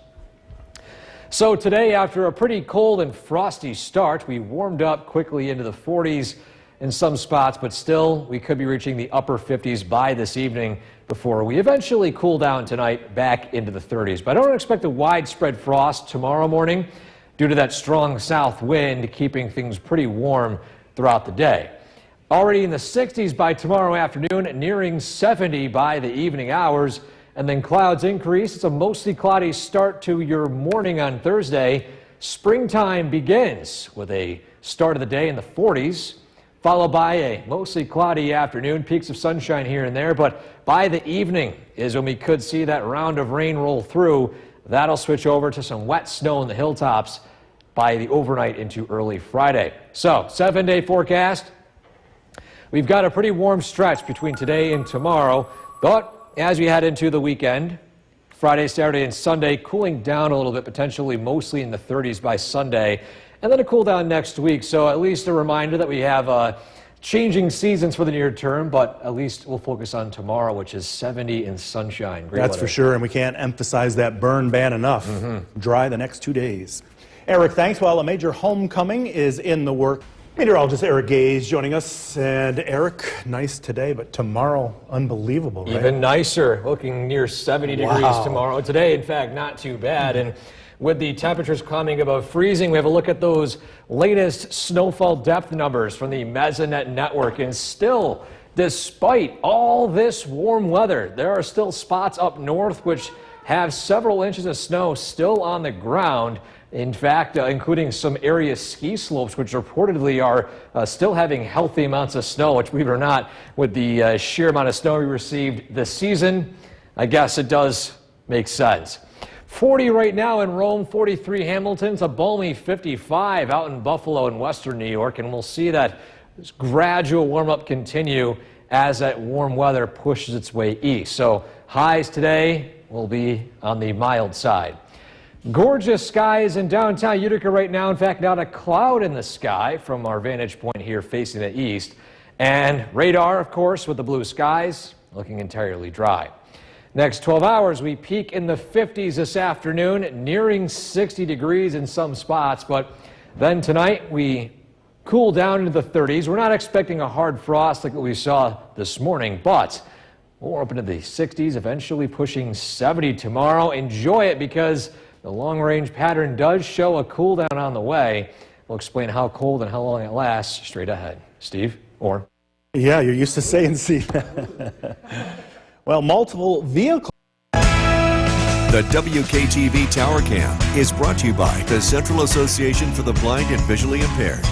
So today, after a pretty cold and frosty start, we warmed up quickly into the 40s in some spots, but still we could be reaching the upper 50s by this evening before we eventually cool down tonight back into the 30s. But I don't expect a widespread frost tomorrow morning due to that strong south wind keeping things pretty warm throughout the day. Already in the 60s by tomorrow afternoon, nearing 70 by the evening hours, and then clouds increase. It's a mostly cloudy start to your morning on Thursday. Springtime begins with a start of the day in the 40s, followed by a mostly cloudy afternoon, peaks of sunshine here and there, but by the evening is when we could see that round of rain roll through. That'll switch over to some wet snow in the hilltops by the overnight into early Friday. So, 7-day forecast. We've got a pretty warm stretch between today and tomorrow, but as we head into the weekend, Friday, Saturday, and Sunday, cooling down a little bit, potentially mostly in the 30s by Sunday, and then a cool down next week. So at least a reminder that we have changing seasons for the near term, but at least we'll focus on tomorrow, which is 70 and sunshine. Great That's weather. for sure, and we can't emphasize that burn ban enough. Dry the next 2 days. Eric, thanks. Well, a major homecoming is in the work. Meteorologist Eric Gage joining us. And Eric, nice today, but tomorrow, unbelievable, right? Even nicer, looking near 70 degrees Wow. tomorrow. Today, in fact, not too bad. And with the temperatures climbing above freezing, we have a look at those latest snowfall depth numbers from the Mesonet network. And still, despite all this warm weather, there are still spots up north which have several inches of snow still on the ground. In fact, including some area ski slopes, which reportedly are still having healthy amounts of snow, which, believe it or not, with the sheer amount of snow we received this season, I guess it does make sense. 40 right now in Rome, 43 Hamilton, it's a balmy 55 out in Buffalo and western New York, and we'll see that this gradual warm-up continue as that warm weather pushes its way east. So highs today will be on the mild side. Gorgeous skies in downtown Utica right now. In fact, not a cloud in the sky from our vantage point here facing the east. And radar, of course, with the blue skies, looking entirely dry. Next 12 hours, we peak in the 50s this afternoon, nearing 60 degrees in some spots. But then tonight, we cool down into the 30s. We're not expecting a hard frost like what we saw this morning, but we're up into the 60s, eventually pushing 70 tomorrow. Enjoy it because the long-range pattern does show a cool down on the way. We'll explain how cold and how long it lasts straight ahead. Steve, or? Yeah, you're used to saying see. Well, multiple vehicles. The WKTV Tower Cam is brought to you by the Central Association for the Blind and Visually Impaired.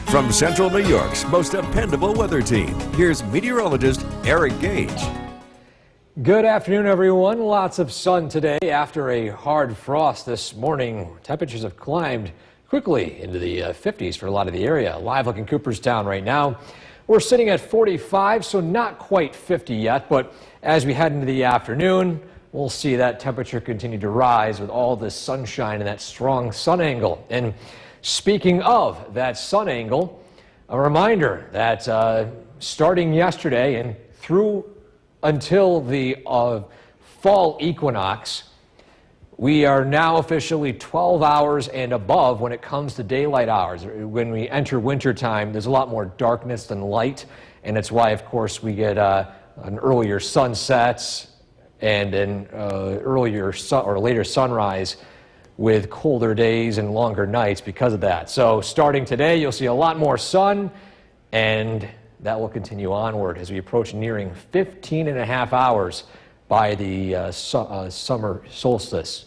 From Central New York's most dependable weather team, here's meteorologist Eric Gage. Good afternoon, everyone. Lots of sun today after a hard frost this morning. Temperatures have climbed quickly into the 50s for a lot of the area. Live look in Cooperstown right now. We're sitting at 45, so not quite 50 yet, but as we head into the afternoon, we'll see that temperature continue to rise with all the sunshine and that strong sun angle. And speaking of that sun angle, a reminder that starting yesterday and through until the fall equinox, we are now officially 12 hours and above when it comes to daylight hours. When we enter wintertime, there's a lot more darkness than light, and it's why, of course, we get an earlier sunset and an earlier or later sunrise with colder days and longer nights because of that. So starting today, you'll see a lot more sun, and that will continue onward as we approach nearing 15 and a half hours by the summer solstice.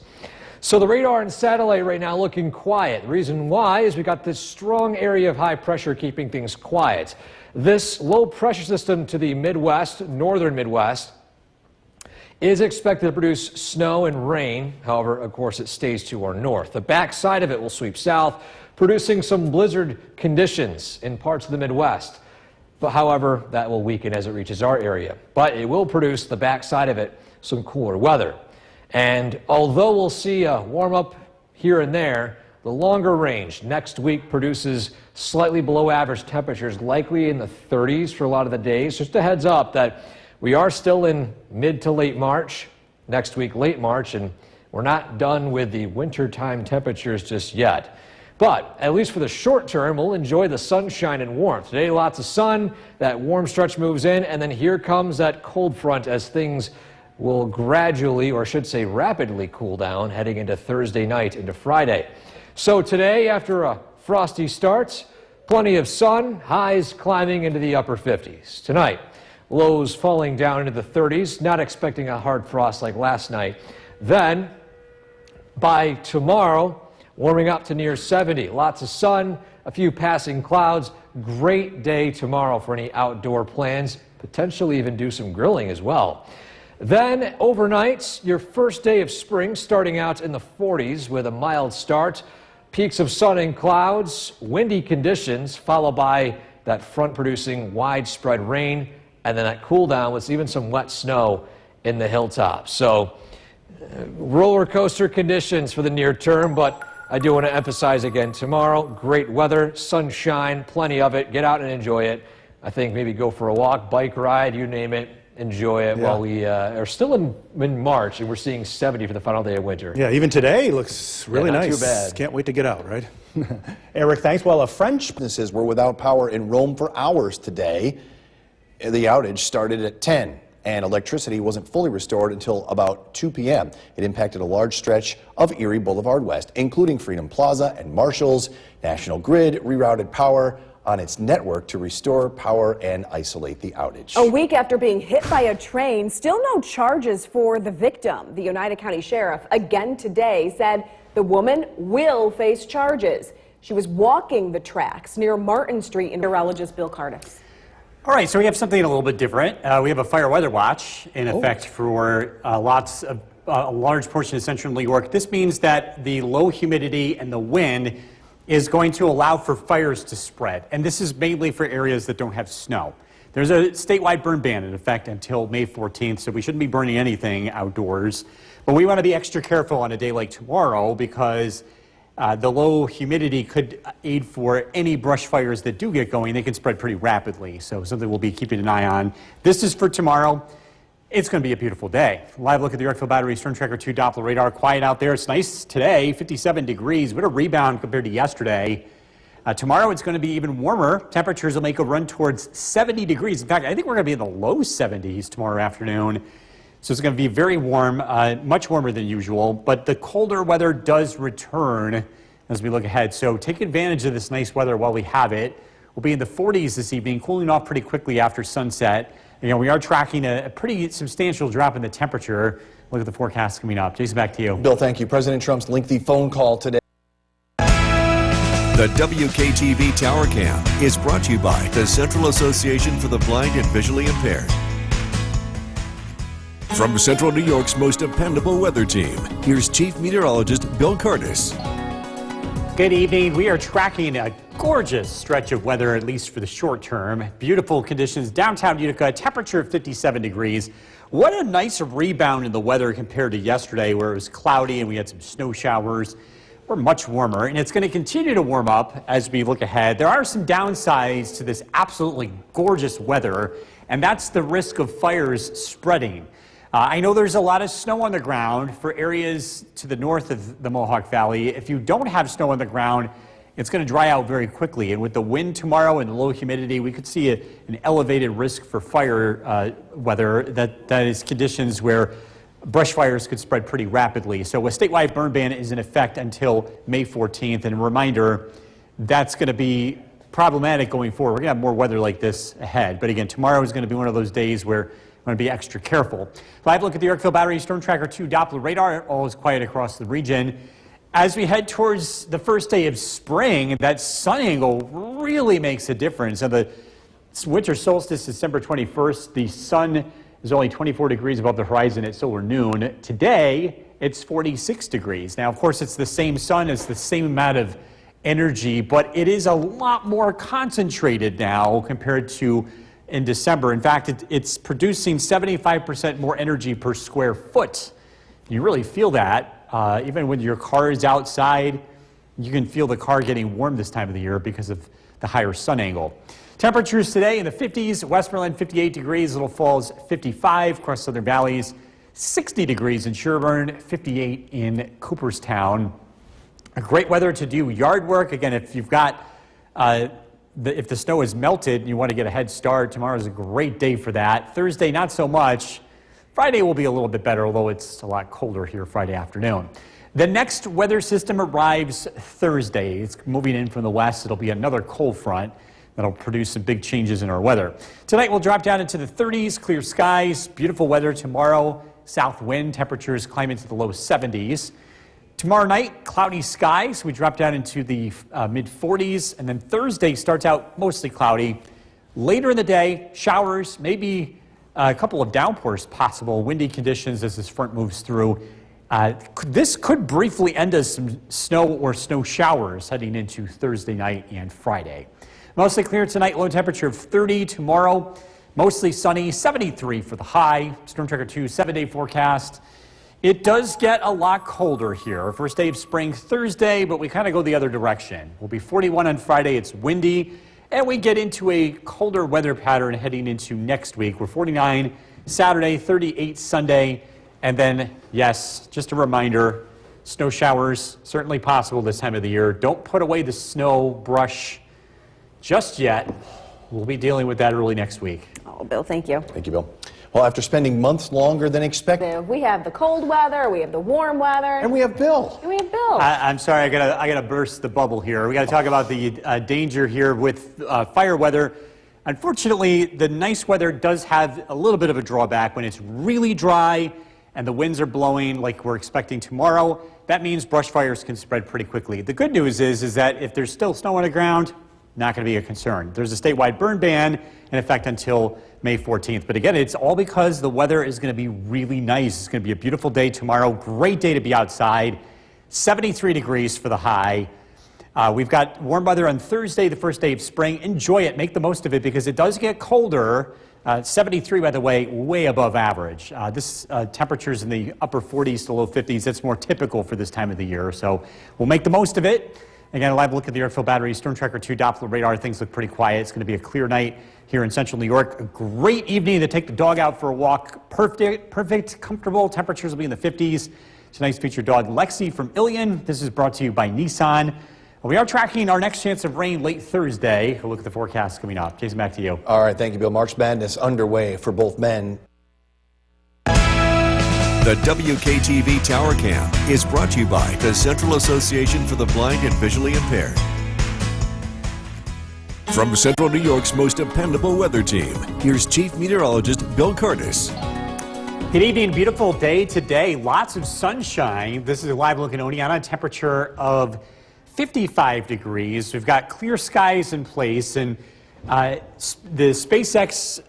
So the radar and satellite right now looking quiet. The reason why is we got this strong area of high pressure keeping things quiet. This low pressure system to the Midwest, northern Midwest, is expected to produce snow and rain. However, of course, it stays to our north. The backside of it will sweep south, producing some blizzard conditions in parts of the Midwest. But however, that will weaken as it reaches our area. But it will produce the backside of it some cooler weather. And although we'll see a warm up here and there, the longer range next week produces slightly below average temperatures, likely in the 30s for a lot of the days. Just a heads up that we are still in mid to late March, next week late March, and we're not done with the wintertime temperatures just yet. But at least for the short term, we'll enjoy the sunshine and warmth. Today, lots of sun, that warm stretch moves in, and then here comes that cold front as things will gradually, or I should say rapidly, cool down heading into Thursday night into Friday. So today, after a frosty start, plenty of sun, highs climbing into the upper 50s. Tonight, lows falling down into the 30s, not expecting a hard frost like last night. Then, by tomorrow, warming up to near 70. Lots of sun, a few passing clouds. Great day tomorrow for any outdoor plans. Potentially even do some grilling as well. Then overnight, your first day of spring starting out in the 40s with a mild start. Peaks of sun and clouds, windy conditions, followed by that front producing widespread rain, and then that cool down with even some wet snow in the hilltops. So roller coaster conditions for the near term, but I do want to emphasize again, tomorrow, great weather, sunshine, plenty of it. Get out and enjoy it. I think maybe go for a walk, bike ride, you name it. Enjoy it while we are still in March, and we're seeing 70 for the final day of winter. Yeah, even today looks really not nice. too bad. Can't wait to get out, right? Eric, thanks. Well, a French Businesses were without power in Rome for hours today. The outage started at 10, and electricity wasn't fully restored until about 2 p.m. It impacted a large stretch of Erie Boulevard West, including Freedom Plaza and Marshalls. National Grid rerouted power on its network to restore power and isolate the outage. A week after being hit by a train, still no charges for the victim. The Oneida County Sheriff again today said the woman will face charges. She was walking the tracks near Martin Street. Meteorologist Bill Cardis. All right, so we have something a little bit different. We have a fire weather watch in effect for a large portion of central New York. This means that the low humidity and the wind is going to allow for fires to spread. And this is mainly for areas that don't have snow. There's a statewide burn ban in effect until May 14th, so we shouldn't be burning anything outdoors. But we want to be extra careful on a day like tomorrow because the low humidity could aid for any brush fires that do get going. They can spread pretty rapidly, so something we'll be keeping an eye on. This is for tomorrow. It's going to be a beautiful day. Live look at the Yorkville Battery Storm Tracker 2 Doppler radar. Quiet out there. It's nice today, 57 degrees. What a rebound compared to yesterday. Tomorrow it's going to be even warmer. Temperatures will make a run towards 70 degrees. In fact, I think we're going to be in the low 70s tomorrow afternoon. So it's going to be very warm, much warmer than usual. But the colder weather does return as we look ahead. So take advantage of this nice weather while we have it. We'll be in the 40s this evening, cooling off pretty quickly after sunset. You know, we are tracking a pretty substantial drop in the temperature. Look at the forecast coming up. Jason, back to you. Bill, thank you. President Trump's lengthy phone call today. The WKTV Tower Cam is brought to you by the Central Association for the Blind and Visually Impaired. From Central New York's most dependable weather team, here's Chief Meteorologist Bill Cardis. Good evening. We are tracking a gorgeous stretch of weather, at least for the short term. Beautiful conditions. Downtown Utica, temperature of 57 degrees. What a nice rebound in the weather compared to yesterday where it was cloudy and we had some snow showers. We're much warmer, and it's going to continue to warm up as we look ahead. There are some downsides to this absolutely gorgeous weather, and that's the risk of fires spreading. I know there's a lot of snow on the ground for areas to the north of the Mohawk Valley. If you don't have snow on the ground, it's going to dry out very quickly. And with the wind tomorrow and the low humidity, we could see an elevated risk for fire weather. That is conditions where brush fires could spread pretty rapidly. So a statewide burn ban is in effect until May 14th. And a reminder, that's going to be problematic going forward. We're going to have more weather like this ahead. But again, tomorrow is going to be one of those days where we're going to be extra careful. Live look at the Yorkville Battery Storm Tracker 2 Doppler radar. All is quiet across the region. As we head towards the first day of spring, that sun angle really makes a difference. And the winter solstice, December 21st, the sun is only 24 degrees above the horizon at solar noon. Today, it's 46 degrees. Now, of course, it's the same sun, it's the same amount of energy, but it is a lot more concentrated now compared to in December. In fact, it's producing 75% more energy per square foot. You really feel that. Even when your car is outside, you can feel the car getting warm this time of the year because of the higher sun angle. Temperatures today in the 50s, Westmoreland 58 degrees, Little Falls 55, across Southern Valleys 60 degrees in Sherburne, 58 in Cooperstown. Great weather to do yard work. Again, if you've got if the snow is melted and you want to get a head start, tomorrow is a great day for that. Thursday, not so much. Friday will be a little bit better, although it's a lot colder here Friday afternoon. The next weather system arrives Thursday. It's moving in from the west. It'll be another cold front that'll produce some big changes in our weather. Tonight we'll drop down into the 30s, clear skies, beautiful weather tomorrow, south wind, temperatures climb into the low 70s. Tomorrow night, cloudy skies. We drop down into the mid-40s, and then Thursday starts out mostly cloudy. Later in the day, showers, maybe a couple of downpours possible, windy conditions as this front moves through. This could briefly end as some snow or snow showers heading into Thursday night and Friday. Mostly clear tonight, low temperature of 30. Tomorrow, mostly sunny, 73 for the high. Storm Tracker 2 7-day forecast. It does get a lot colder here. First day of spring Thursday, but we kind of go the other direction. We'll be 41 on Friday. It's windy, and we get into a colder weather pattern heading into next week. We're 49 Saturday, 38 Sunday, and then, yes, just a reminder, snow showers certainly possible this time of the year. Don't put away the snow brush just yet. We'll be dealing with that early next week. Oh, Bill, thank you. Thank you, Bill. Well, after spending months longer than expected, We have the cold weather, we have the warm weather, and we have Bill. and we have Bill. I'm sorry, I gotta burst the bubble here. We gotta talk about the danger here with fire weather. Unfortunately, the nice weather does have a little bit of a drawback. When it's really dry and the winds are blowing like we're expecting tomorrow, that means brush fires can spread pretty quickly. The good news is that if there's still snow on the ground, not going to be a concern. There's a statewide burn ban in effect until May 14th. But again, it's all because the weather is going to be really nice. It's going to be a beautiful day tomorrow. Great day to be outside. 73 degrees for the high. We've got warm weather on Thursday, the first day of spring. Enjoy it. Make the most of it because it does get colder. 73, by the way, way above average. This temperatures in the upper 40s to low 50s. That's more typical for this time of the year. So we'll make the most of it. Again, a live look at the Yorkville Battery Storm Tracker 2 Doppler radar. Things look pretty quiet. It's going to be a clear night here in central New York. A great evening to take the dog out for a walk. Perfect, comfortable. Temperatures will be in the 50s. Tonight's featured dog, Lexi from Ilion. This is brought to you by Nissan. We are tracking our next chance of rain late Thursday. We'll look at the forecast coming up. Jason, back to you. All right, thank you, Bill. March Madness underway for both men. The WKTV Tower Cam is brought to you by the Central Association for the Blind and Visually Impaired. From Central New York's most dependable weather team, here's Chief Meteorologist Bill Curtis. Good evening. Beautiful day today. Lots of sunshine. This is a live look at Oneonta. Temperature of 55 degrees. We've got clear skies in place, and the SpaceX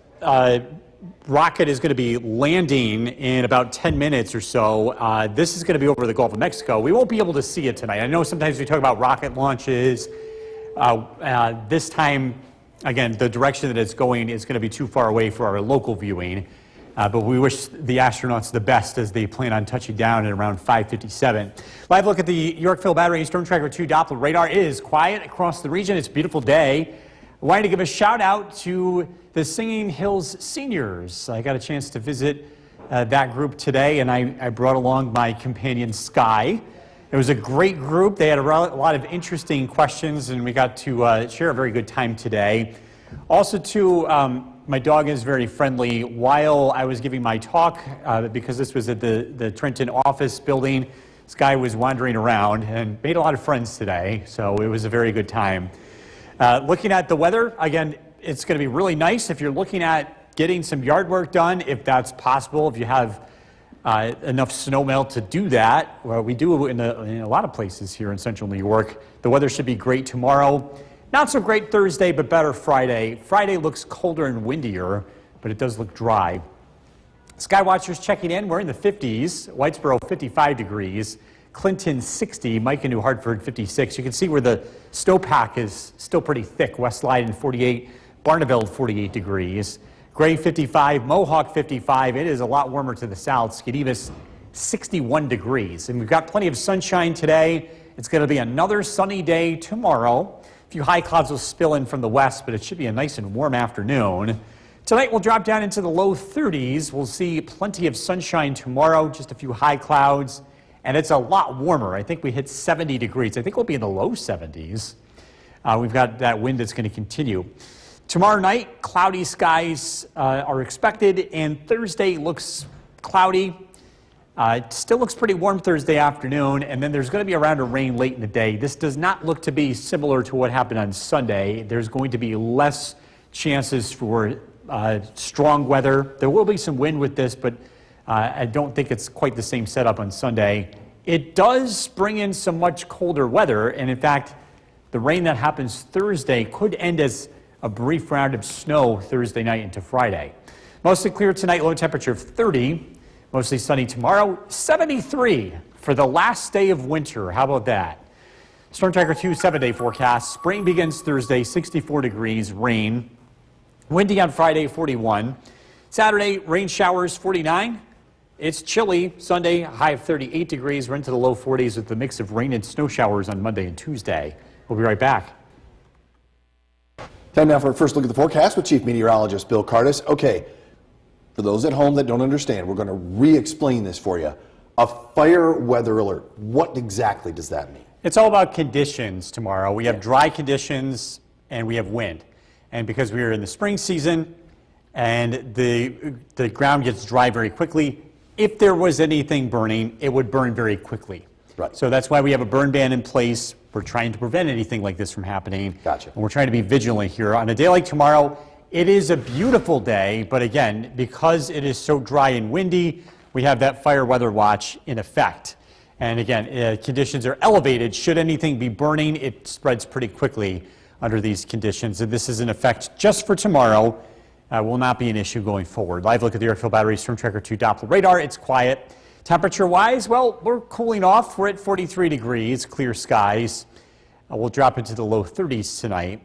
rocket is going to be landing in about 10 minutes or so. This is going to be over the Gulf of Mexico. We won't be able to see it tonight. I know sometimes we talk about rocket launches. This time, again, the direction that it's going is going to be too far away for our local viewing. But we wish the astronauts the best as they plan on touching down at around 5:57. Live look at the Yorkville Battery Storm Tracker 2 Doppler radar. It is quiet across the region. It's a beautiful day. I wanted to give a shout out to the Singing Hills Seniors. I got a chance to visit that group today, and I brought along my companion, Sky. It was a great group. They had a lot of interesting questions, and we got to share a very good time today. Also, too, my dog is very friendly. While I was giving my talk, because this was at the Trenton office building, Sky was wandering around and made a lot of friends today, so it was a very good time. Looking at the weather, again, it's going to be really nice if you're looking at getting some yard work done, if that's possible, if you have enough snow melt to do that. Well, we do in a lot of places here in central New York. The weather should be great tomorrow. Not so great Thursday, but better Friday. Friday looks colder and windier, but it does look dry. Skywatchers checking in. We're in the 50s. Whitesboro 55 degrees. Clinton 60. Micah, New Hartford 56. You can see where the snowpack is still pretty thick. West Leyden 48. Barneveld 48 degrees. Gray 55. Mohawk 55. It is a lot warmer to the south. Skidivas 61 degrees. And we've got plenty of sunshine today. It's going to be another sunny day tomorrow. A few high clouds will spill in from the west, but it should be a nice and warm afternoon. Tonight we'll drop down into the low 30s. We'll see plenty of sunshine tomorrow, just a few high clouds, and it's a lot warmer. I think we hit 70 degrees. I think we'll be in the low 70s. We've got that wind that's going to continue. Tomorrow night, cloudy skies are expected, and Thursday looks cloudy. It still looks pretty warm Thursday afternoon, and then there's going to be a round of rain late in the day. This does not look to be similar to what happened on Sunday. There's going to be less chances for strong weather. There will be some wind with this, but I don't think it's quite the same setup on Sunday. It does bring in some much colder weather, and in fact, the rain that happens Thursday could end as a brief round of snow Thursday night into Friday. Mostly clear tonight, low temperature of 30. Mostly sunny tomorrow, 73 for the last day of winter. How about that? Storm Tracker 2 7-day forecast. Spring begins Thursday, 64 degrees, rain. Windy on Friday, 41. Saturday, rain showers, 49. It's chilly. Sunday, high of 38 degrees. We're into the low 40s with a mix of rain and snow showers on Monday and Tuesday. We'll be right back. Time now for a first look at the forecast with Chief Meteorologist Bill Cardis. Okay, for those at home that don't understand, we're going to re-explain this for you. A fire weather alert. What exactly does that mean? It's all about conditions tomorrow. We have dry conditions and we have wind. And because we are in the spring season and the ground gets dry very quickly, if there was anything burning, it would burn very quickly. Right. So that's why we have a burn ban in place. We're trying to prevent anything like this from happening. Gotcha. And we're trying to be vigilant here. On a day like tomorrow, it is a beautiful day, but again, because it is so dry and windy, we have that fire weather watch in effect. And again, conditions are elevated. Should anything be burning, it spreads pretty quickly under these conditions. And this is in effect just for tomorrow. Will not be an issue going forward. Live look at the Airfield Battery Storm Tracker 2 Doppler radar. It's quiet. Temperature-wise, well, we're cooling off. We're at 43 degrees, clear skies. We'll drop into the low 30s tonight.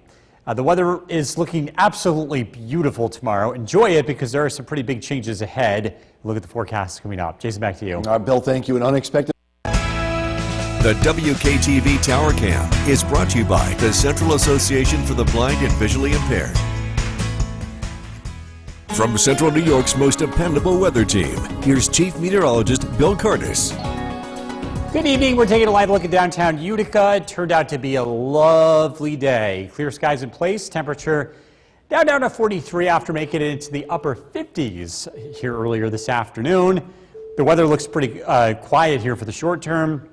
The weather is looking absolutely beautiful tomorrow. Enjoy it because there are some pretty big changes ahead. Look at the forecast coming up. Jason, back to you. Bill, thank you. An unexpected. The WKTV Tower Cam is brought to you by the Central Association for the Blind and Visually Impaired. From Central New York's most dependable weather team, here's Chief Meteorologist Bill Cardis. Good evening. We're taking a live look at downtown Utica. It turned out to be a lovely day. Clear skies in place. Temperature down to 43 after making it into the upper 50s here earlier this afternoon. The weather looks pretty quiet here for the short term.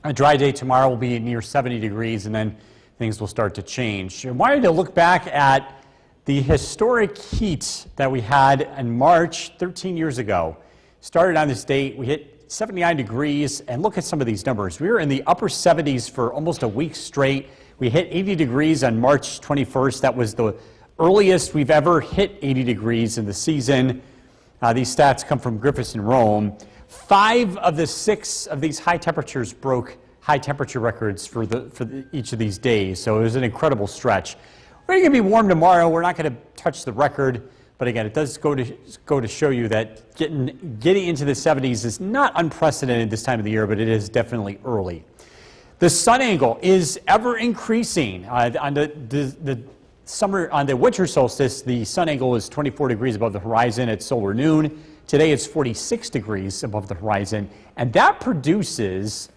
A dry day tomorrow will be near 70 degrees, and then things will start to change. I wanted to look back at the historic heat that we had in March 13 years ago. Started on this date, we hit 79 degrees, and look at some of these numbers. We were in the upper 70s for almost a week straight. We hit 80 degrees on March 21st. That was the earliest we've ever hit 80 degrees in the season. These stats come from Griffiths and Rome. 5 of the 6 of these high temperatures broke high temperature records for each of these days, so it was an incredible stretch. We're going to be warm tomorrow. We're not going to touch the record, but again, it does go to show you that getting into the 70s is not unprecedented this time of the year, but it is definitely early. The sun angle is ever increasing. On the winter solstice, the sun angle is 24 degrees above the horizon at solar noon. Today it's 46 degrees above the horizon, and that produces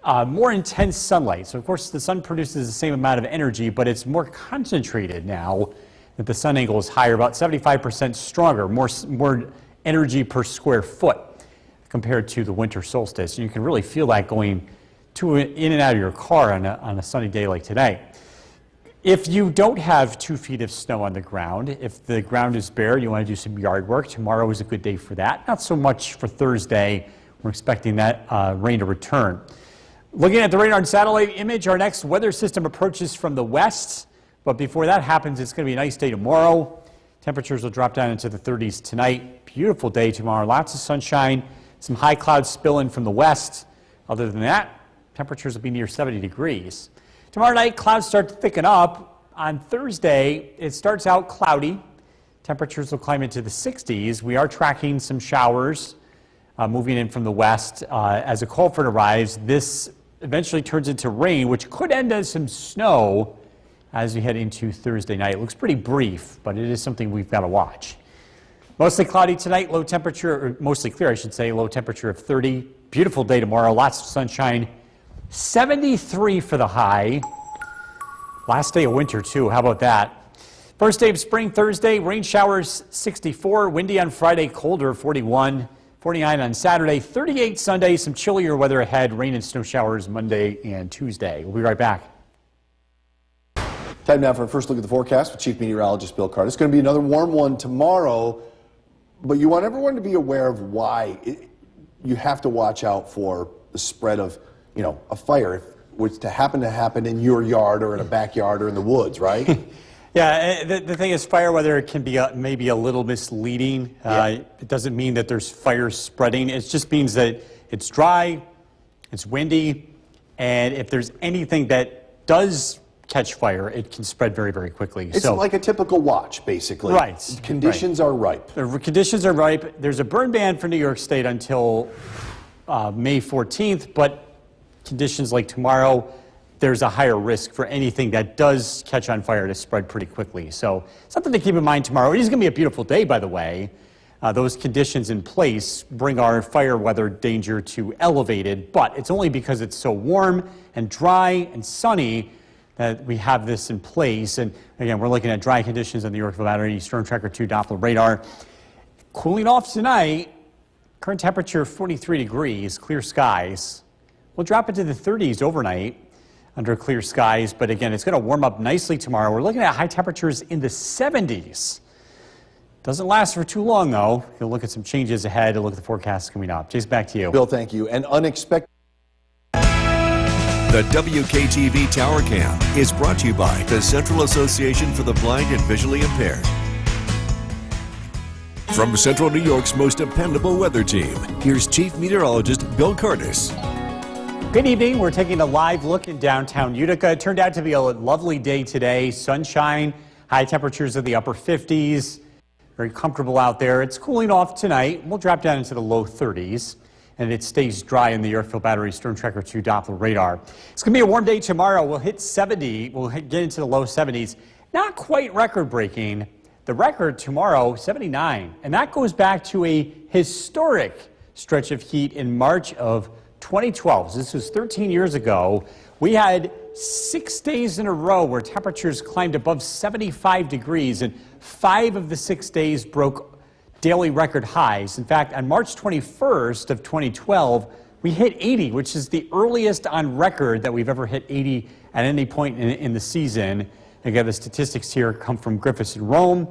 more intense sunlight. So of course the sun produces the same amount of energy, but it's more concentrated now that the sun angle is higher, about 75% stronger, more energy per square foot compared to the winter solstice. And you can really feel that going in and out of your car on a sunny day like today. If you don't have 2 feet of snow on the ground, if the ground is bare, you want to do some yard work, tomorrow is a good day for that. Not so much for Thursday. We're expecting that rain to return. Looking at the radar and satellite image, our next weather system approaches from the west. But before that happens, it's going to be a nice day tomorrow. Temperatures will drop down into the 30s tonight. Beautiful day tomorrow. Lots of sunshine. Some high clouds spill in from the west. Other than that, temperatures will be near 70 degrees. Tomorrow night, clouds start to thicken up. On Thursday, it starts out cloudy. Temperatures will climb into the 60s. We are tracking some showers moving in from the west. As a cold front arrives, this eventually turns into rain, which could end as some snow as we head into Thursday night. It looks pretty brief, but it is something we've got to watch. Mostly cloudy tonight, low temperature, or mostly clear, I should say, low temperature of 30. Beautiful day tomorrow, lots of sunshine. 73 for the high. Last day of winter, too. How about that? First day of spring, Thursday, rain showers 64. Windy on Friday, colder 41. 49 on Saturday, 38 Sunday. Some chillier weather ahead. Rain and snow showers Monday and Tuesday. We'll be right back. Time now for a first look at the forecast with Chief Meteorologist Bill Cardis. It's going to be another warm one tomorrow, but you want everyone to be aware of why you have to watch out for the spread of, a fire, which to happen in your yard or in a backyard or in the woods, right? Yeah, the thing is, fire weather can be maybe a little misleading. It doesn't mean that there's fire spreading. It just means that it's dry, it's windy, And if there's anything that does catch fire, it can spread very, very quickly. It's like a typical watch, basically. Right. Conditions are ripe. The conditions are ripe. There's a burn ban for New York State until May 14th, but conditions like tomorrow, there's a higher risk for anything that does catch on fire to spread pretty quickly. So something to keep in mind tomorrow. It is going to be a beautiful day, by the way. Those conditions in place bring our fire weather danger to elevated, but it's only because it's so warm and dry and sunny that we have this in place. And again, we're looking at dry conditions on the Yorkville Battery Storm Tracker 2 Doppler radar. Cooling off tonight, current temperature 43 degrees, clear skies. We'll drop into the 30s overnight under clear skies, but again, it's going to warm up nicely tomorrow. We're looking at high temperatures in the 70s. Doesn't last for too long, though. You'll look at some changes ahead and look at the forecast coming up. Jason, back to you. Bill, thank you. And unexpected. The WKTV Tower Cam is brought to you by the Central Association for the Blind and Visually Impaired. From Central New York's most dependable weather team, here's Chief Meteorologist Bill Curtis. Good evening. We're taking a live look in downtown Utica. It turned out to be a lovely day today. Sunshine, high temperatures of the upper 50s. Very comfortable out there. It's cooling off tonight. We'll drop down into the low 30s, and it stays dry in the Yorkville Battery Storm Tracker 2 Doppler radar. It's going to be a warm day tomorrow. We'll hit 70. We'll get into the low 70s. Not quite record-breaking. The record tomorrow, 79, and that goes back to a historic stretch of heat in March of 2012. So this was 13 years ago. We had 6 days in a row where temperatures climbed above 75 degrees, and 5 of the 6 days broke daily record highs. In fact, on March 21st of 2012, we hit 80, which is the earliest on record that we've ever hit 80 at any point in the season. Again, the statistics here come from Griffiths and Rome.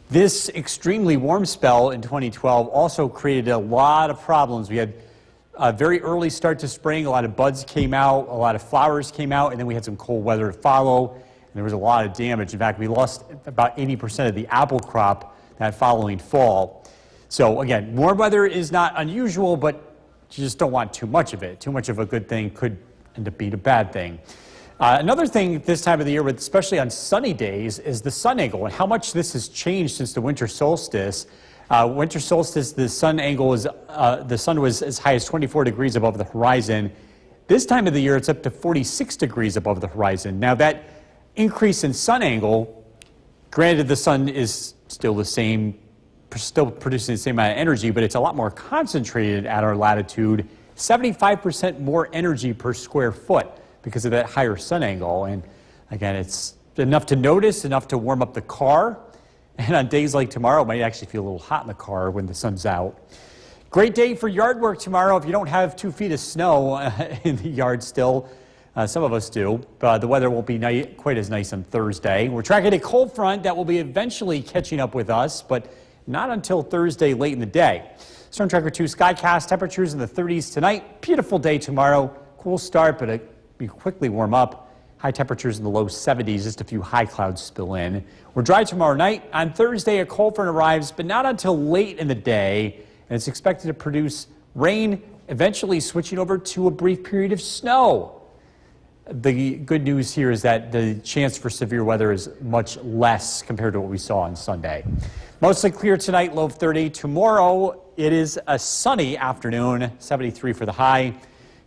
This extremely warm spell in 2012 also created a lot of problems. We had a very early start to spring. A lot of buds came out, a lot of flowers came out, and then we had some cold weather to follow, and there was a lot of damage. In fact, we lost about 80% of the apple crop that following fall. So again, warm weather is not unusual, but you just don't want too much of it. Too much of a good thing could end up being a bad thing. Another thing this time of the year, especially on sunny days, is the sun angle and how much this has changed since the winter solstice. Winter solstice, the sun angle was the sun was as high as 24 degrees above the horizon. This time of the year, it's up to 46 degrees above the horizon. Now that increase in sun angle, granted the sun is still the same, still producing the same amount of energy, but it's a lot more concentrated at our latitude. 75% more energy per square foot because of that higher sun angle. And again, it's enough to notice, enough to warm up the car. And on days like tomorrow, it might actually feel a little hot in the car when the sun's out. Great day for yard work tomorrow if you don't have 2 feet of snow in the yard still. Some of us do, but the weather won't be quite as nice on Thursday. We're tracking a cold front that will be eventually catching up with us, but not until Thursday late in the day. Storm Tracker 2 Skycast, temperatures in the 30s tonight. Beautiful day tomorrow. Cool start, but it will quickly warm up. High temperatures in the low 70s, just a few high clouds spill in. We're dry tomorrow night. On Thursday, a cold front arrives, but not until late in the day, and it's expected to produce rain, eventually switching over to a brief period of snow. The good news here is that the chance for severe weather is much less compared to what we saw on Sunday. Mostly clear tonight, low 30. Tomorrow, it is a sunny afternoon, 73 for the high.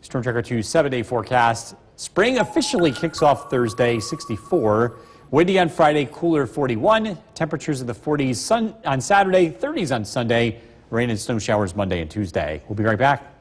Storm Tracker 2 7-day forecast. Spring officially kicks off Thursday, 64. Windy on Friday, cooler 41. Temperatures in the 40s on Saturday, 30s on Sunday. Rain and snow showers Monday and Tuesday. We'll be right back.